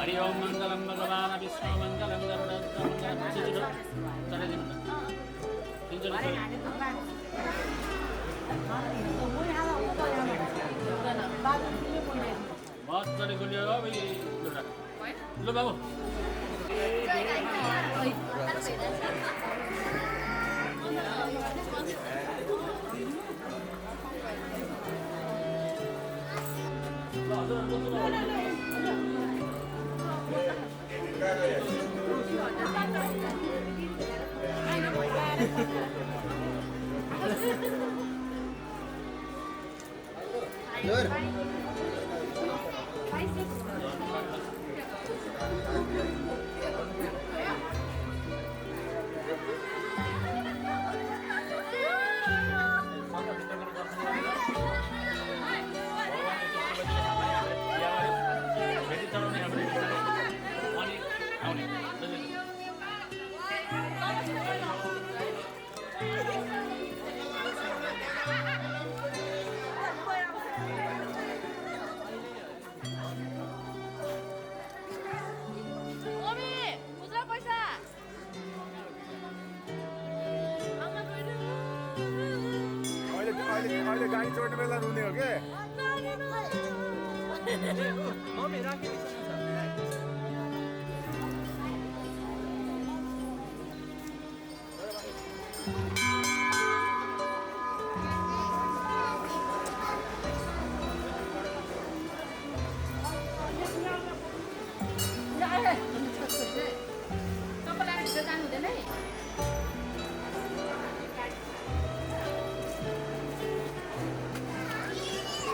हरि ओम मङ्गलं भगवान् विष्णु मङ्गलं मजाले गुलियो ल बाबु अहिले गाडी चढ्ने बेला रुने हो के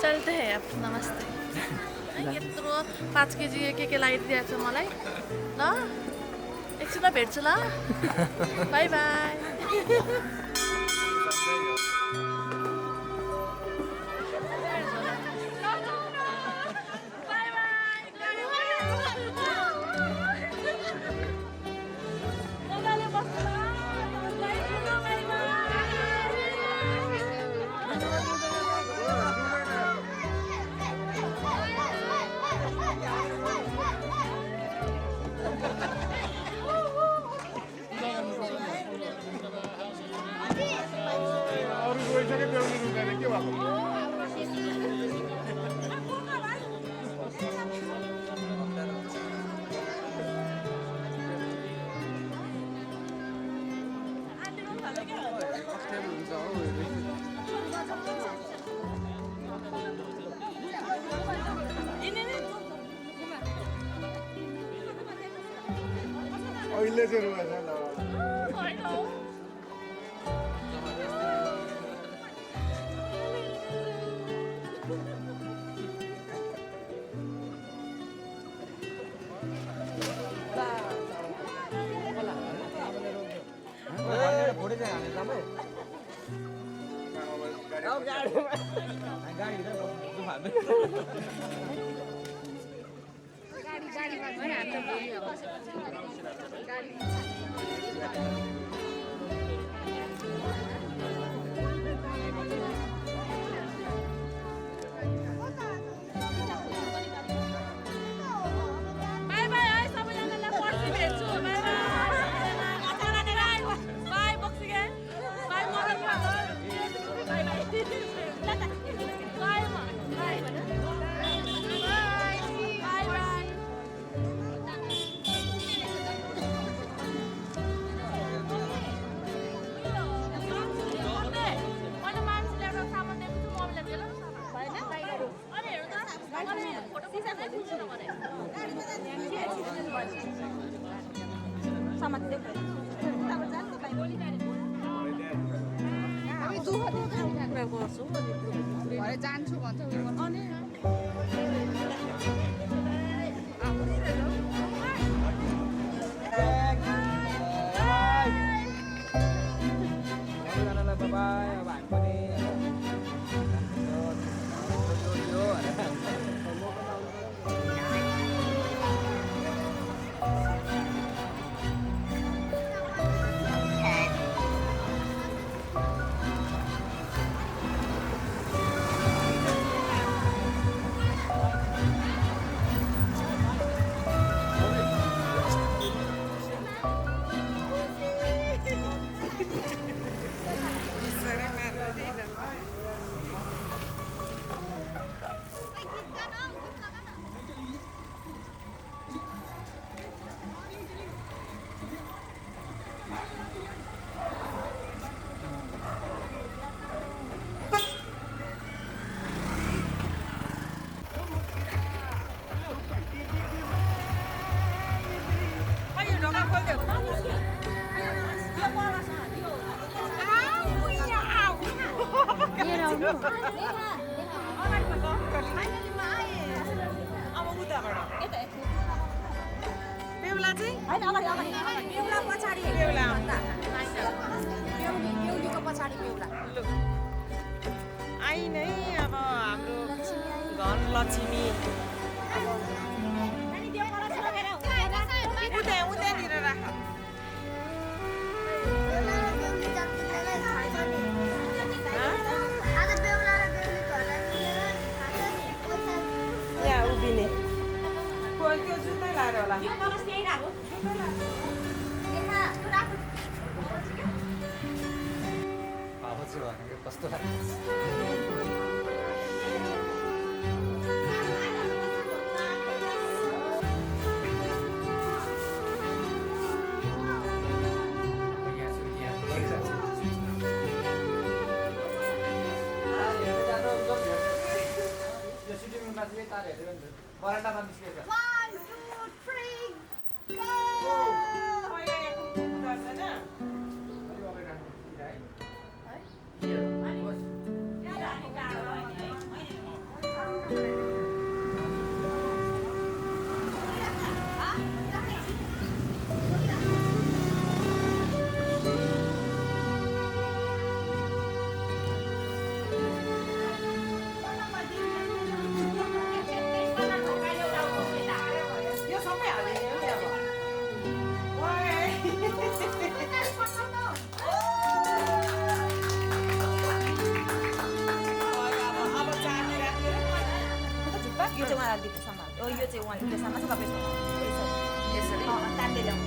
चलते हैं अब नमस्ते यत्रो 5 केजी के लगाइदिएको छ मलाई ल एकछिनमा भेट्छु ल बाई बाई अहिले चाहिँ रुवाछ ल जान्छु भन्छ अनि बेहुला चाहिँ बेहुला पछाडि बेहुला बेहुलीको पछाडि बेहुला आई नै अब हाम्रो घर लक्ष्मी उतैनिर राख यहाँ उभिने त्यो जुत्तै लाएर होला कस्तो लाग्छ बरान्डामा निस्केछ 1 2 3 यो चाहिँ उहाँलाई दिएको सामान हो यो चाहिँ उहाँले दिएको सामान चाहिँ तपाईँसँग यसरी तान्दै ल्याउनु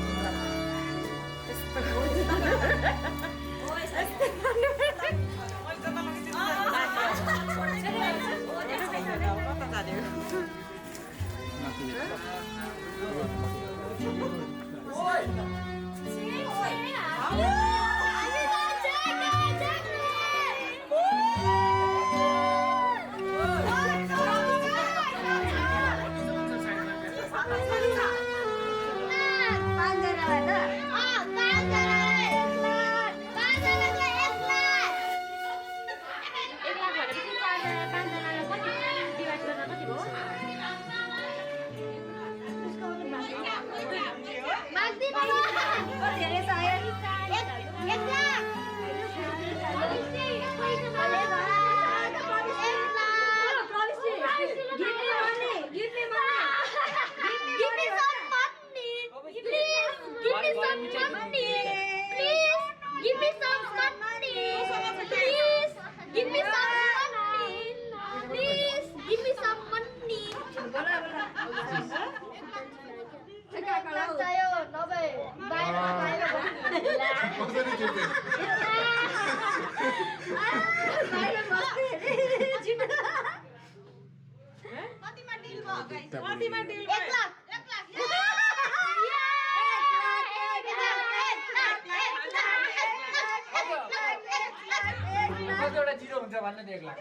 एउटा जिरो हुन्छ भन्ने 1 लाख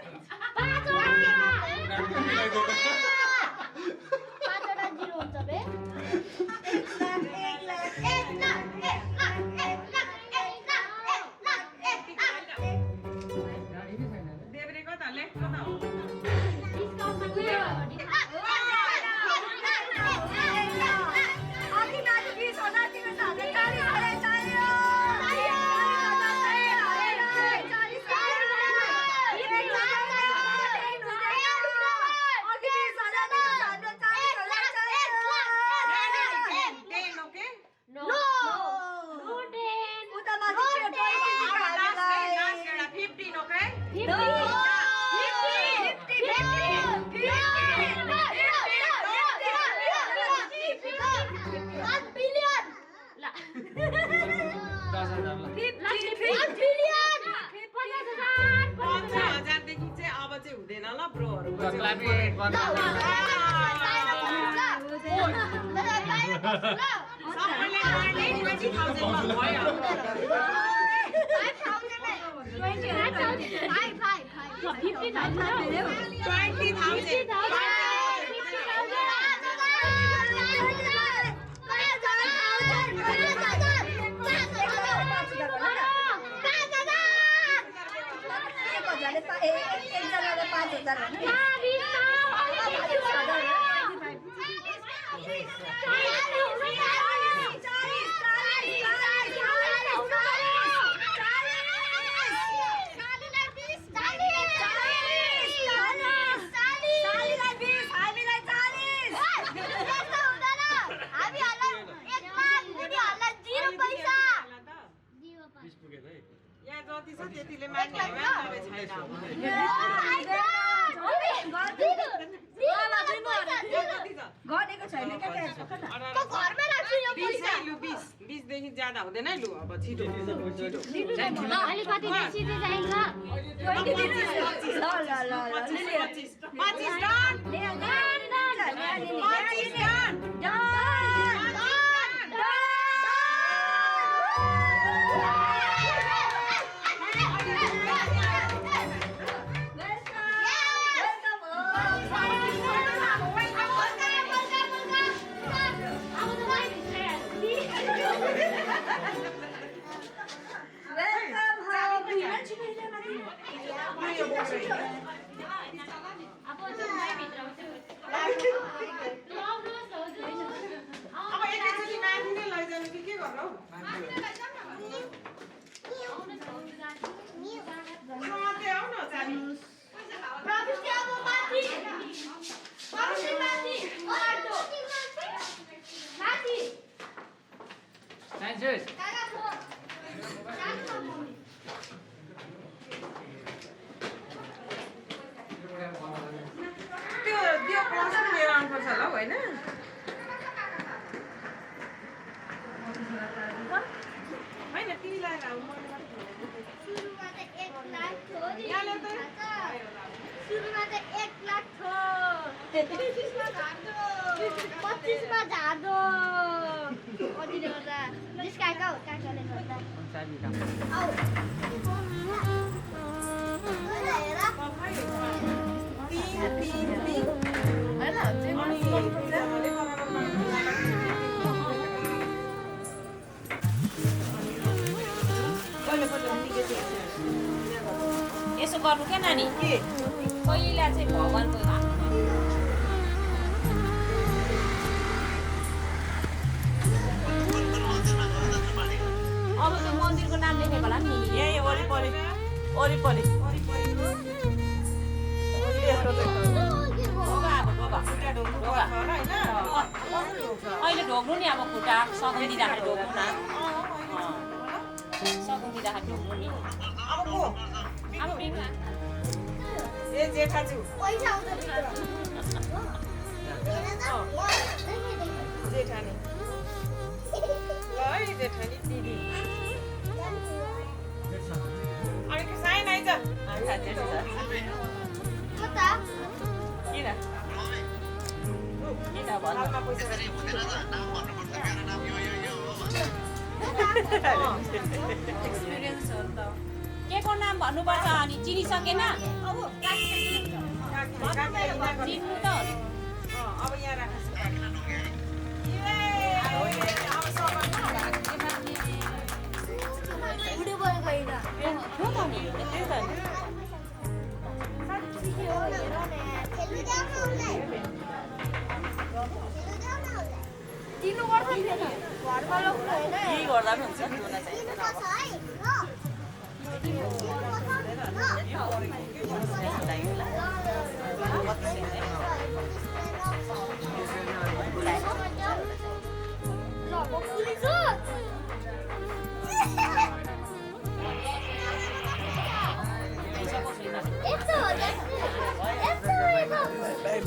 पाँचवटा जिरो हुन्छ बे 1 लाख यसो गर्नु क्या नानी पहिला चाहिँ भगवानको अब त्यो मन्दिरको नाम लेखेको होला नि यही वरिपरि वरिपरि अहिले ढोग्नु नि अब खुट्टा सघाइ दिँदाखेरि ढोग्नु न सघाइ दिँदाखेरि ढोग्नु नि अब ए जेठाजु जेठानी है जेठानी दिदी अलिक साइन आइज किन एक्सपिरियन्स हो नि त के को नाम भन्नुपर्छ अनि चिनिसकेन चिन्नु त अब यहाँ राख्नु यही गर्दा पनि हुन्छ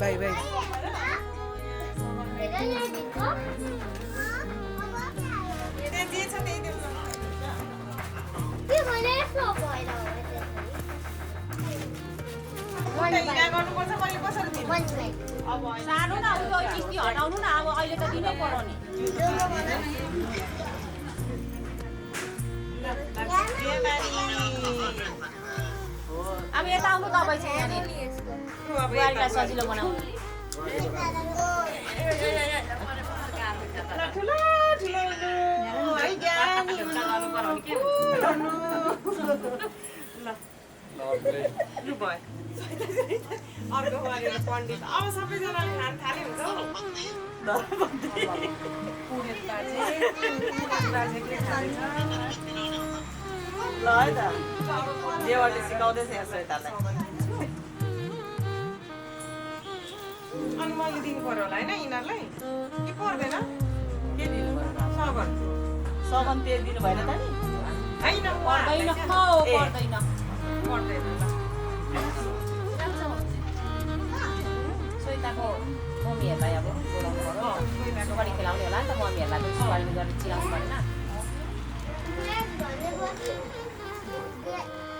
बाई बाई सानो न उयो किस्ती हटाउनु न अब अहिले त दिनै पर्यो नि अब यता आउनु तपाईँ चाहिँ यहाँनिर बुहारीलाई सजिलो बनाउनु अर्को बुहारीले पण्डित अब सबैजनाले खान थाले हुन्छ ल है त देवरले सिकाउँदैछ यहाँ श्वेतालाई अनि मैले दिनु पर्यो होला होइन यिनीहरूलाई के पर्दैन के दिनु सबन सबन तेल दिनु भएन त नि होइन पर्दैन पर्दैन पर्दैन श्वेताको मम्मीहरूलाई अब बोलाउनु पर्यो सुपारी खेलाउने होला नि त मम्मीहरूलाई पनि सुपारी गरेर चिलाउनु परेन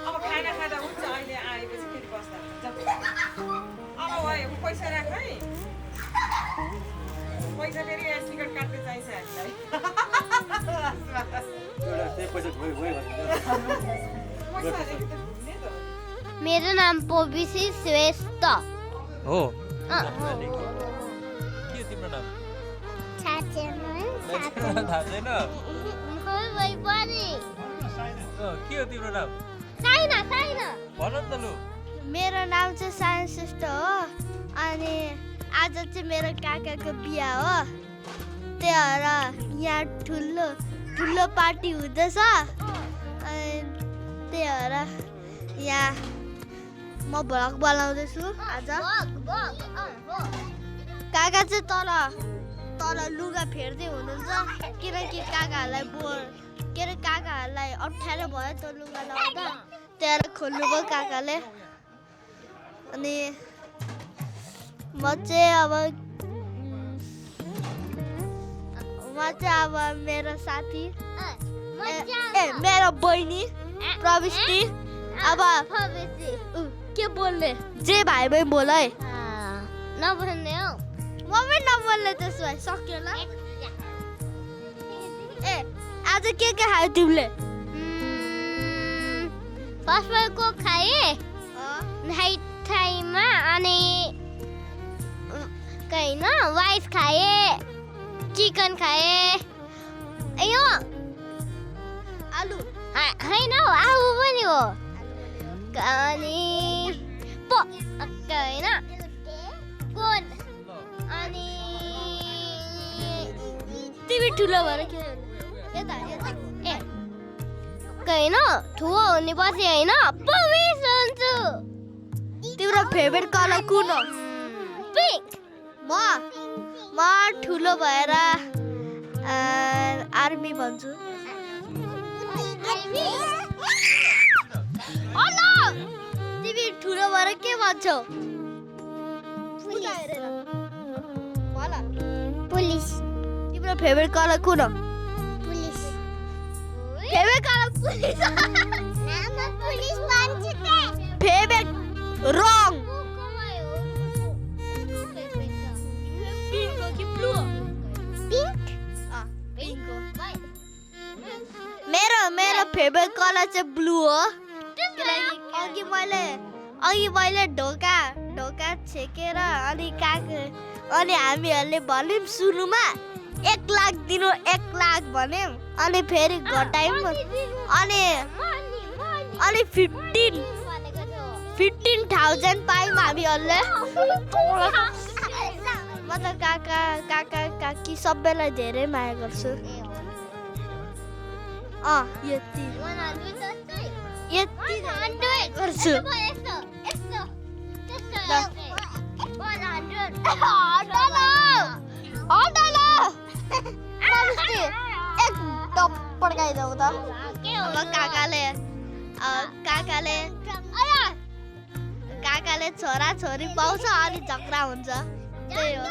अब खाना खाँदा हुन्छ अहिले आएपछि फेरि बस्दा अब भयो पैसा राख है पैसा फेरि यहाँ टिकट काट्नु चाहिन्छ हामीलाई मेरो नाम पोबिसी श्रेष्ठ हो के तिम्रो नाम थाहा छैन के हो तिम्रो नाम भन त लु मेरो नाम चाहिँ सायन श्रेष्ठ हो अनि आज चाहिँ मेरो काकाको बिहा हो त्यही भएर यहाँ ठुलो पार्टी हुँदैछ अनि त्यही भएर यहाँ म भ्लग बनाउँदैछु आज काका चाहिँ तल लुगा फेर्दै हुनुहुन्छ किनकि काकाहरूलाई अप्ठ्यारो भयो त्यो लुगा लगाउँदा त्यहाँ खोल्नुभयो काकाले अनि म चाहिँ अब मेरो साथी मेरो बहिनी प्रविष्टि अब के बोल्ने जे भाइ भाइ बोल है नबोल्ने हो म पनि नबोल्ने त्यसो भए सक्यो ल ए आज के खायो तिमीले फर्स्टमा कोक खाएँ नाइटमा अनि होइन वाइस खाएँ चिकन खाएँ यो आलु होइन हौ आलु पनि हो अनि होइन कोन अनि तिमी ठुलो भएर के यता ए होइन ठुलो हुनेपछि होइन पविस हुन्छु तिम्रो फेभरेट कलर कुन हो पिङ्क म ठुलो भएर आर्मी भन्छु तिमी ठुलो भएर के भन्छौ पुलिस तिम्रो फेभरेट कलर कुन हो police favourite colour police police भन्छ फेभरेट रङ पिङ्क हो कि ब्लू हो पिङ्क मेरो फेभरेट कलर चाहिँ ब्लू हो अघि मैले ढोका छेकेर अनि हामीहरूले भन्यौँ सुरुमा 1 लाख दिनु 1 लाख भन्यौँ अनि फेरि घटायौँ अनि 15,000 पायौँ हामीहरूले म त काका काकी सबैलाई धेरै माया गर्छु यति गर्छु एक पड्काइदेऊ त काकाले काकाले छोरा छोरी पाउँछ अनि झगडा हुन्छ त्यही हो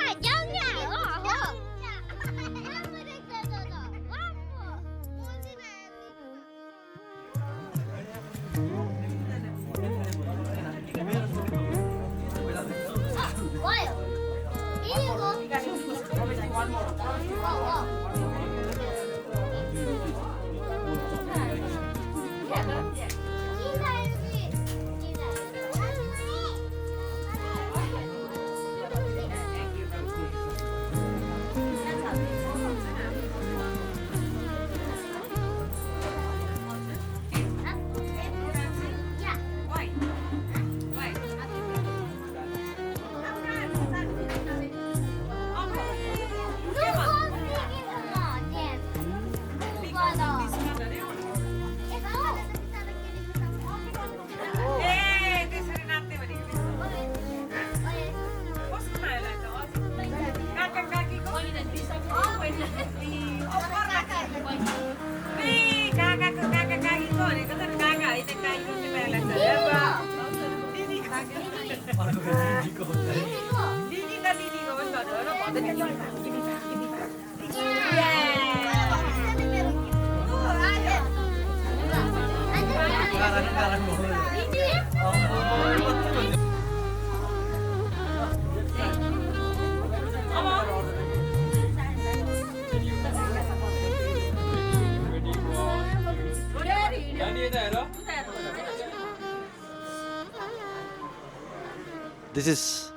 This is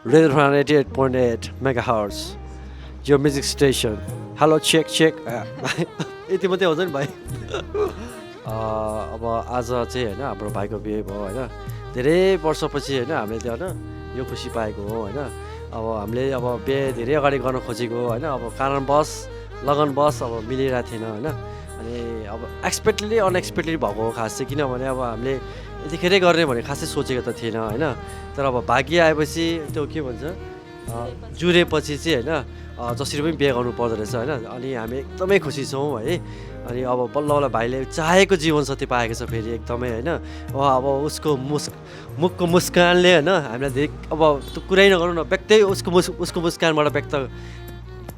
Radio 88.8 megahertz, your music station. Hello, check. यति मात्रै हुन्छ नि भाइ अब आज चाहिँ होइन हाम्रो भाइको बिहे भयो होइन धेरै वर्षपछि होइन हामीले त्यो होइन यो खुसी पाएको हो होइन अब हामीले अब बिहे धेरै अगाडि गर्न खोजेको होइन अब कारणवश लगनवश अब मिलिरहेको थिएन होइन अनि अब एक्सपेक्टेडली अनएक्सपेक्टेडली भएको हो खास चाहिँ किनभने अब हामीले यतिखेरै गर्ने भने खासै सोचेको त थिएन होइन तर अब भाग्य आएपछि त्यो के भन्छ जुरेपछि चाहिँ होइन जसरी पनि बिहे गर्नु पर्दो रहेछ होइन अनि हामी एकदमै खुसी छौँ है अनि अब बल्ल बल्ल भाइले चाहेको जीवनसाथी पाएको छ फेरि एकदमै होइन अब उसको मुखको मुस्कानले होइन हामीलाई धेरै अब त्यो कुरै नगरौँ न व्यक्तै उसको मुस्कानबाट व्यक्त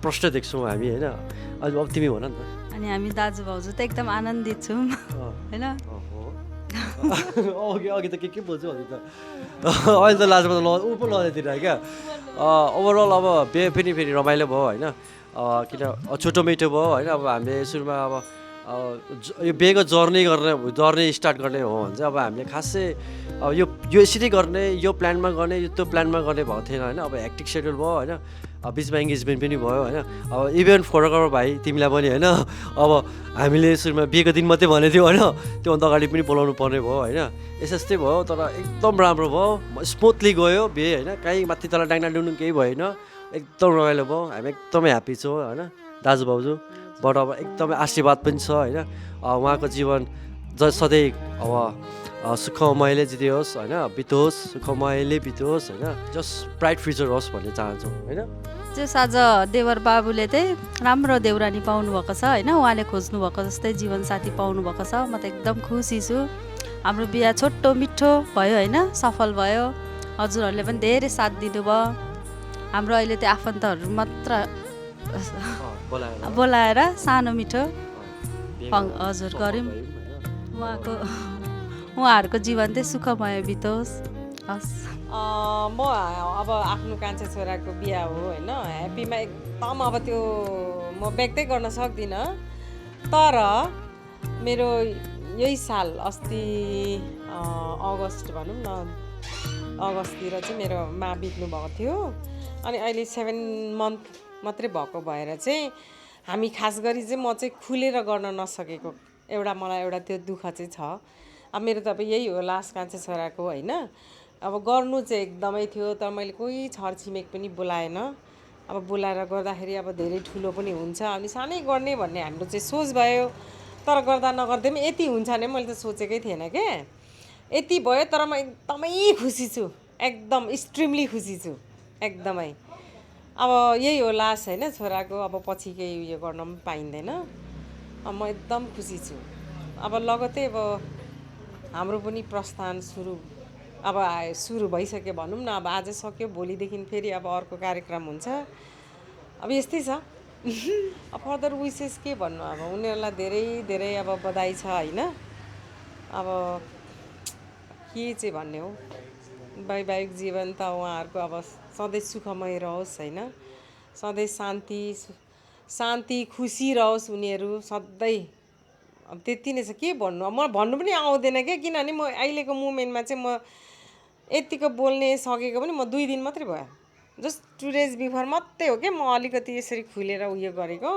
प्रष्ट देख्छौँ हामी होइन अब तिमी भन नि त अनि हामी दाजु भाउजू त एकदम आनन्दित छौँ होइन अघि त के बोल्छु अघि त अहिले त लाजमा त ऊ पो लजाइदिएर क्या ओभरअल अब बिहे पनि फेरि रमाइलो भयो होइन किन छोटो मिठो भयो होइन अब हामीले सुरुमा अब यो बिहेको जर्नी स्टार्ट गर्ने हो भने चाहिँ अब हामीले खासै अब यो यसरी गर्ने यो प्लानमा गर्ने त्यो प्लानमा गर्ने भएको थिएन होइन अब हेक्टिक सेड्युल भयो होइन बिचमा इङ्गेजमेन्ट पनि भयो होइन अब इभेन फोटोग्राफर भाइ तिमीलाई पनि होइन अब हामीले सुरुमा बिहेको दिन मात्रै भनेको थियो होइन त्योभन्दा अगाडि पनि बोलाउनु पर्ने भयो होइन यस्तै भयो तर एकदम राम्रो भयो स्मुथली गयो बिहे होइन कहीँ माथि तल डाङ्ना डुङ्नु केही भएन एकदम रमाइलो भयो हामी एकदमै ह्याप्पी छौँ होइन दाजु भाउजूबाट अब एकदमै आशीर्वाद पनि छ होइन उहाँको जीवन सधैँ अब सुखमयले जितियोस् होइन बितोस् सुखमयले बितोस् होइन जस्ट ब्राइट फ्युचर होस् भन्ने चाहन्छौँ होइन जस आज देवर बाबुले चाहिँ राम्रो देउरानी पाउनुभएको छ होइन उहाँले खोज्नुभएको जस्तै जीवनसाथी पाउनुभएको छ म त एकदम खुसी छु हाम्रो बिहा छोटो मिठो भयो होइन सफल भयो हजुरहरूले पनि धेरै साथ दिनुभयो हाम्रो अहिले त्यो आफन्तहरू मात्र बोलाएर सानो मिठो हजुर गऱ्यौँ उहाँहरूको जीवन चाहिँ सुखमय बितोस् हस् म अब आफ्नो कान्छा छोराको बिहा हो होइन ह्याप्पीमा एकदम अब त्यो म व्यक्तै गर्न सक्दिनँ तर मेरो यही साल अस्ति अगस्त भनौँ न अगस्ततिर चाहिँ मेरो मा बित्नु भएको थियो अनि अहिले 7 मन्थ मात्रै भएको भएर चाहिँ हामी खास गरी चाहिँ म चाहिँ खुलेर गर्न नसकेको मलाई एउटा त्यो दुःख चाहिँ छ अब मेरो त अब यही हो लास्ट कान्छा छोराको होइन अब गर्नु चाहिँ एकदमै थियो तर मैले कोही छरछिमेक पनि बोलाएन अब बोलाएर गर्दाखेरि अब धेरै ठुलो पनि हुन्छ अनि सानै गर्ने भन्ने हाम्रो चाहिँ सोच भयो तर गर्दा नगर्दै पनि यति हुन्छ भने मैले त सोचेकै थिएन के यति भयो तर म एकदमै खुसी छु एकदम एक्सट्रिमली खुसी छु एकदमै अब यही हो लास्ट होइन छोराको अब पछि केही उयो गर्न पनि पाइँदैन अब म एकदम खुसी छु अब लगतै अब हाम्रो पनि प्रस्थान सुरु अब सुरु भइसक्यो भनौँ न। अब आज सक्यो, भोलिदेखि फेरि अब अर्को कार्यक्रम हुन्छ। अब यस्तै छ। अब फर्दर विसेस के भन्नु, अब उनीहरूलाई धेरै धेरै अब बधाई छ होइन। अब के चाहिँ भन्ने हो, वैवाहिक जीवन त उहाँहरूको अब सधैँ सुखमय रहोस् होइन, सधैँ शान्ति खुसी रहोस् उनीहरू सधैँ। अब त्यति नै छ, के भन्नु। म भन्नु पनि आउँदैन क्या, किनभने म अहिलेको मुमेन्टमा चाहिँ म यतिको बोल्ने सकेको पनि म 2 दिन मात्रै भयो। जस्ट 2 days बिफोर मात्रै हो क्या म अलिकति यसरी खुलेर उयो गरेको।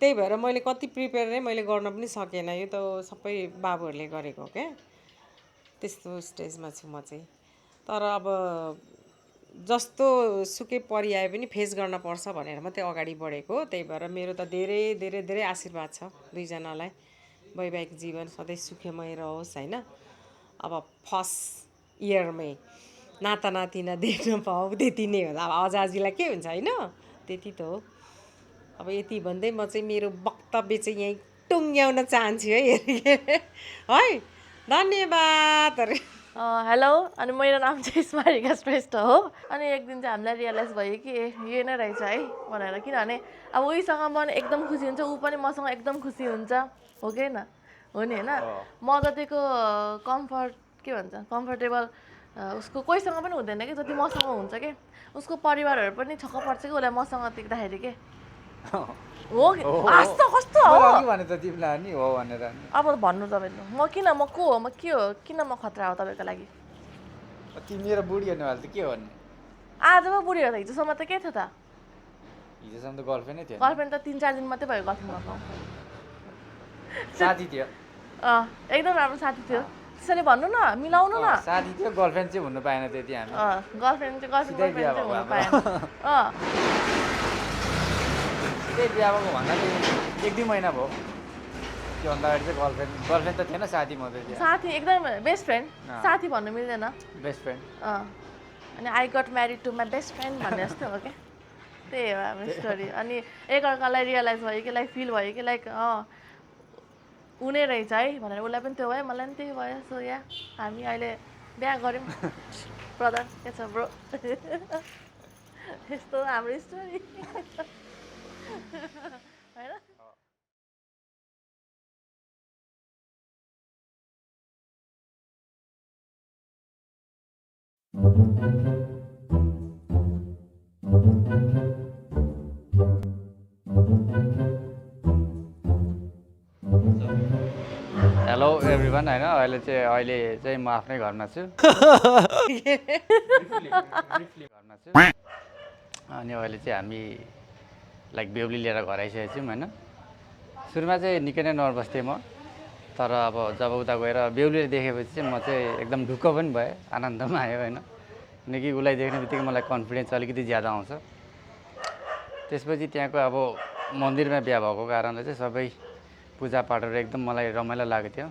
त्यही भएर मैले कति प्रिपेयर नै मैले गर्न पनि सकेन। यो त सबै बाबुहरूले गरेको हो क्या। त्यस्तो स्टेजमा छु म चाहिँ। तर अब जस्तो सुकै परिआए पनि फेस गर्न पर्छ भनेर मात्रै अगाडि बढेको। त्यही भएर मेरो त धेरै धेरै धेरै आशीर्वाद छ दुईजनालाई। वैवाहिक जीवन सधैँ सुखमय रहोस् होइन। अब फर्स्ट इयरमै नाता नातिना देख्न पाऊ, त्यति नै हो। अब अजाजीलाई के हुन्छ होइन, त्यति त हो। अब यति भन्दै म चाहिँ मेरो वक्तव्य चाहिँ यहीँ टुङ्ग्याउन चाहन्छु है। धन्यवाद। हेलो, अनि मेरो नाम चाहिँ स्मारिका श्रेष्ठ हो। अनि एक दिन चाहिँ हामीलाई रियलाइज भयो कि यो नै रहेछ है भनेर। किनभने अब उहीसँग म एकदम खुसी हुन्छ, ऊ पनि मसँग एकदम खुसी हुन्छ, हो कि होइन? हो नि होइन? म जतिको कम्फर्टेबल उसको कोहीसँग पनि हुँदैन कि जति मसँग हुन्छ कि। उसको परिवारहरू पनि छक्क पर्छ कि उसलाई मसँग देख्दाखेरि के हो कस्तो हो भने त तिमीलाई नि हो भनेर। अब भन्नु तपाईँले म को हो, म के हो, किन म खतरा हो तपाईँको लागि? तिमी मेरो बुढी हेर्नेवाला त के भन्ने? आज पो बुढी हो त, हिजोसम्म त के थियो त? हिजोसम्म त गर्लफ्रेन्डै थियो। गर्लफ्रेन्ड त 3-4 दिन मात्रै भयो गर्लफ्रेन्ड भएको। साथी थियो। एकदम राम्रो साथी थियो। त्यसरी भन्नु न, मिलाउनु न। साथी थियो, गर्लफ्रेन्ड चाहिँ हुनु पाएन त्यति हामी। गर्लफ्रेन्ड चाहिँ हुनु पाएन। त्यही बिहा भएको भन्दा 1-2 महिना भयो। त्योभन्दा अगाडि चाहिँ गर्लफ्रेन्ड त थिएन, साथी मात्रै थियो। साथी एकदम बेस्ट फ्रेन्ड, साथी भन्नु मिल्दैन। Best friend. अनि I got married to my best friend भन्ने जस्तो हो क्या। त्यही हो हाम्रो स्टोरी। अनि एकअर्कालाई रियलाइज भयो कि लाइक फिल भयो कि लाइक उनी रहेछ है भनेर। उसलाई पनि त्यो भयो, मलाई पनि त्यही भयो। सो या हामी अहिले बिहा गऱ्यौँ। ब्रदर के छ ब्रो? यस्तो हाम्रो स्टोरी होइन। हेलो एभ्रिवान होइन। अहिले चाहिँ म आफ्नै घरमा छु। अनि अहिले चाहिँ हामी लाइक बेहुली लिएर घर आइसकेको छौँ होइन। सुरुमा चाहिँ निकै नै नर्भस थिएँ म। तर अब जब उता गएर बेहुलीले देखेपछि चाहिँ म चाहिँ एकदम ढुक्क पनि भएँ, आनन्द पनि आयो होइन। किनकि उसलाई देख्ने बित्तिकै मलाई कन्फिडेन्स अलिकति ज्यादा आउँछ। त्यसपछि त्यहाँको अब मन्दिरमा बिहा भएको कारणले चाहिँ सबै पूजापाठहरू एकदम मलाई रमाइलो लागेको थियो।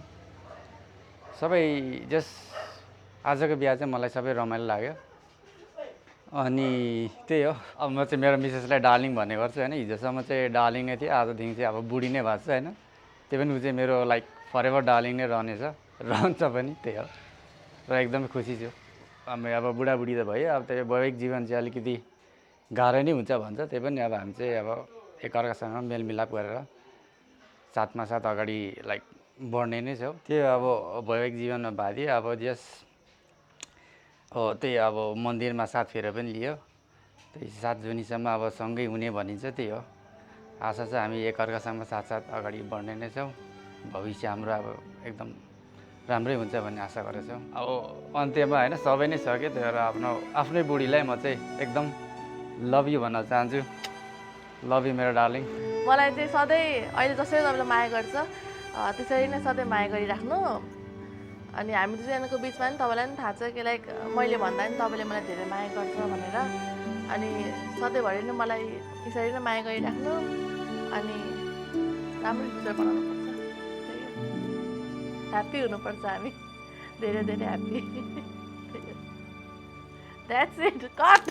सबै आजको बिहा चाहिँ मलाई सबै रमाइलो लाग्यो। अनि त्यही हो। अब म चाहिँ मेरो मिसेसलाई डार्लिङ भन्ने गर्छु होइन। हिजोसम्म चाहिँ डार्लिङ नै थियो, आजदेखि चाहिँ अब बुढी नै भएको छ होइन। त्यही पनि ऊ चाहिँ मेरो लाइक फरएभर डार्लिङ नै रहनेछ, रहन्छ पनि। त्यही हो। र एकदमै खुसी छु। अब बुढाबुढी त भयो, अब त्यही वैवाहिक जीवन चाहिँ अलिकति गाह्रो नै हुन्छ भन्छ। त्यही पनि अब हामी चाहिँ अब एकअर्कासँग मेलमिलाप गरेर साथमा साथ अगाडि लाइक बढ्ने नै छौँ। त्यही अब वैवाहिक जीवनमा बाँधियो। अब त्यही अब मन्दिरमा साथ फेर पनि लियो। त्यही 7 जुनीसम्म अब सँगै हुने भनिन्छ। त्यही हो। आशा छ हामी एकअर्कासँग साथसाथ अगाडि बढ्ने नै छौँ। भविष्य हाम्रो अब एकदम राम्रै हुन्छ भन्ने आशा गरेछौँ। अब अन्त्यमा होइन सबै नै सक्यो। त्यही भएर आफ्नै बुढीलाई म चाहिँ एकदम लभ यु भन्न चाहन्छु। लभ यु मेरो डार्लिङ। मलाई चाहिँ सधैँ अहिले जसरी तपाईँले माया गर्छ त्यसरी नै सधैँ माया गरिराख्नु। अनि हामी दुईजनाको बिचमा पनि तपाईँलाई पनि थाहा छ कि लाइक मैले भन्दा पनि तपाईँले मलाई धेरै माया गर्छ भनेर। अनि सधैँभरि नै मलाई यसरी नै माया गरिराख्नु। अनि राम्रो फ्युचर बनाउनुपर्छ। ह्याप्पी हुनुपर्छ हामी, धेरै धेरै ह्याप्पी। That's it, cut.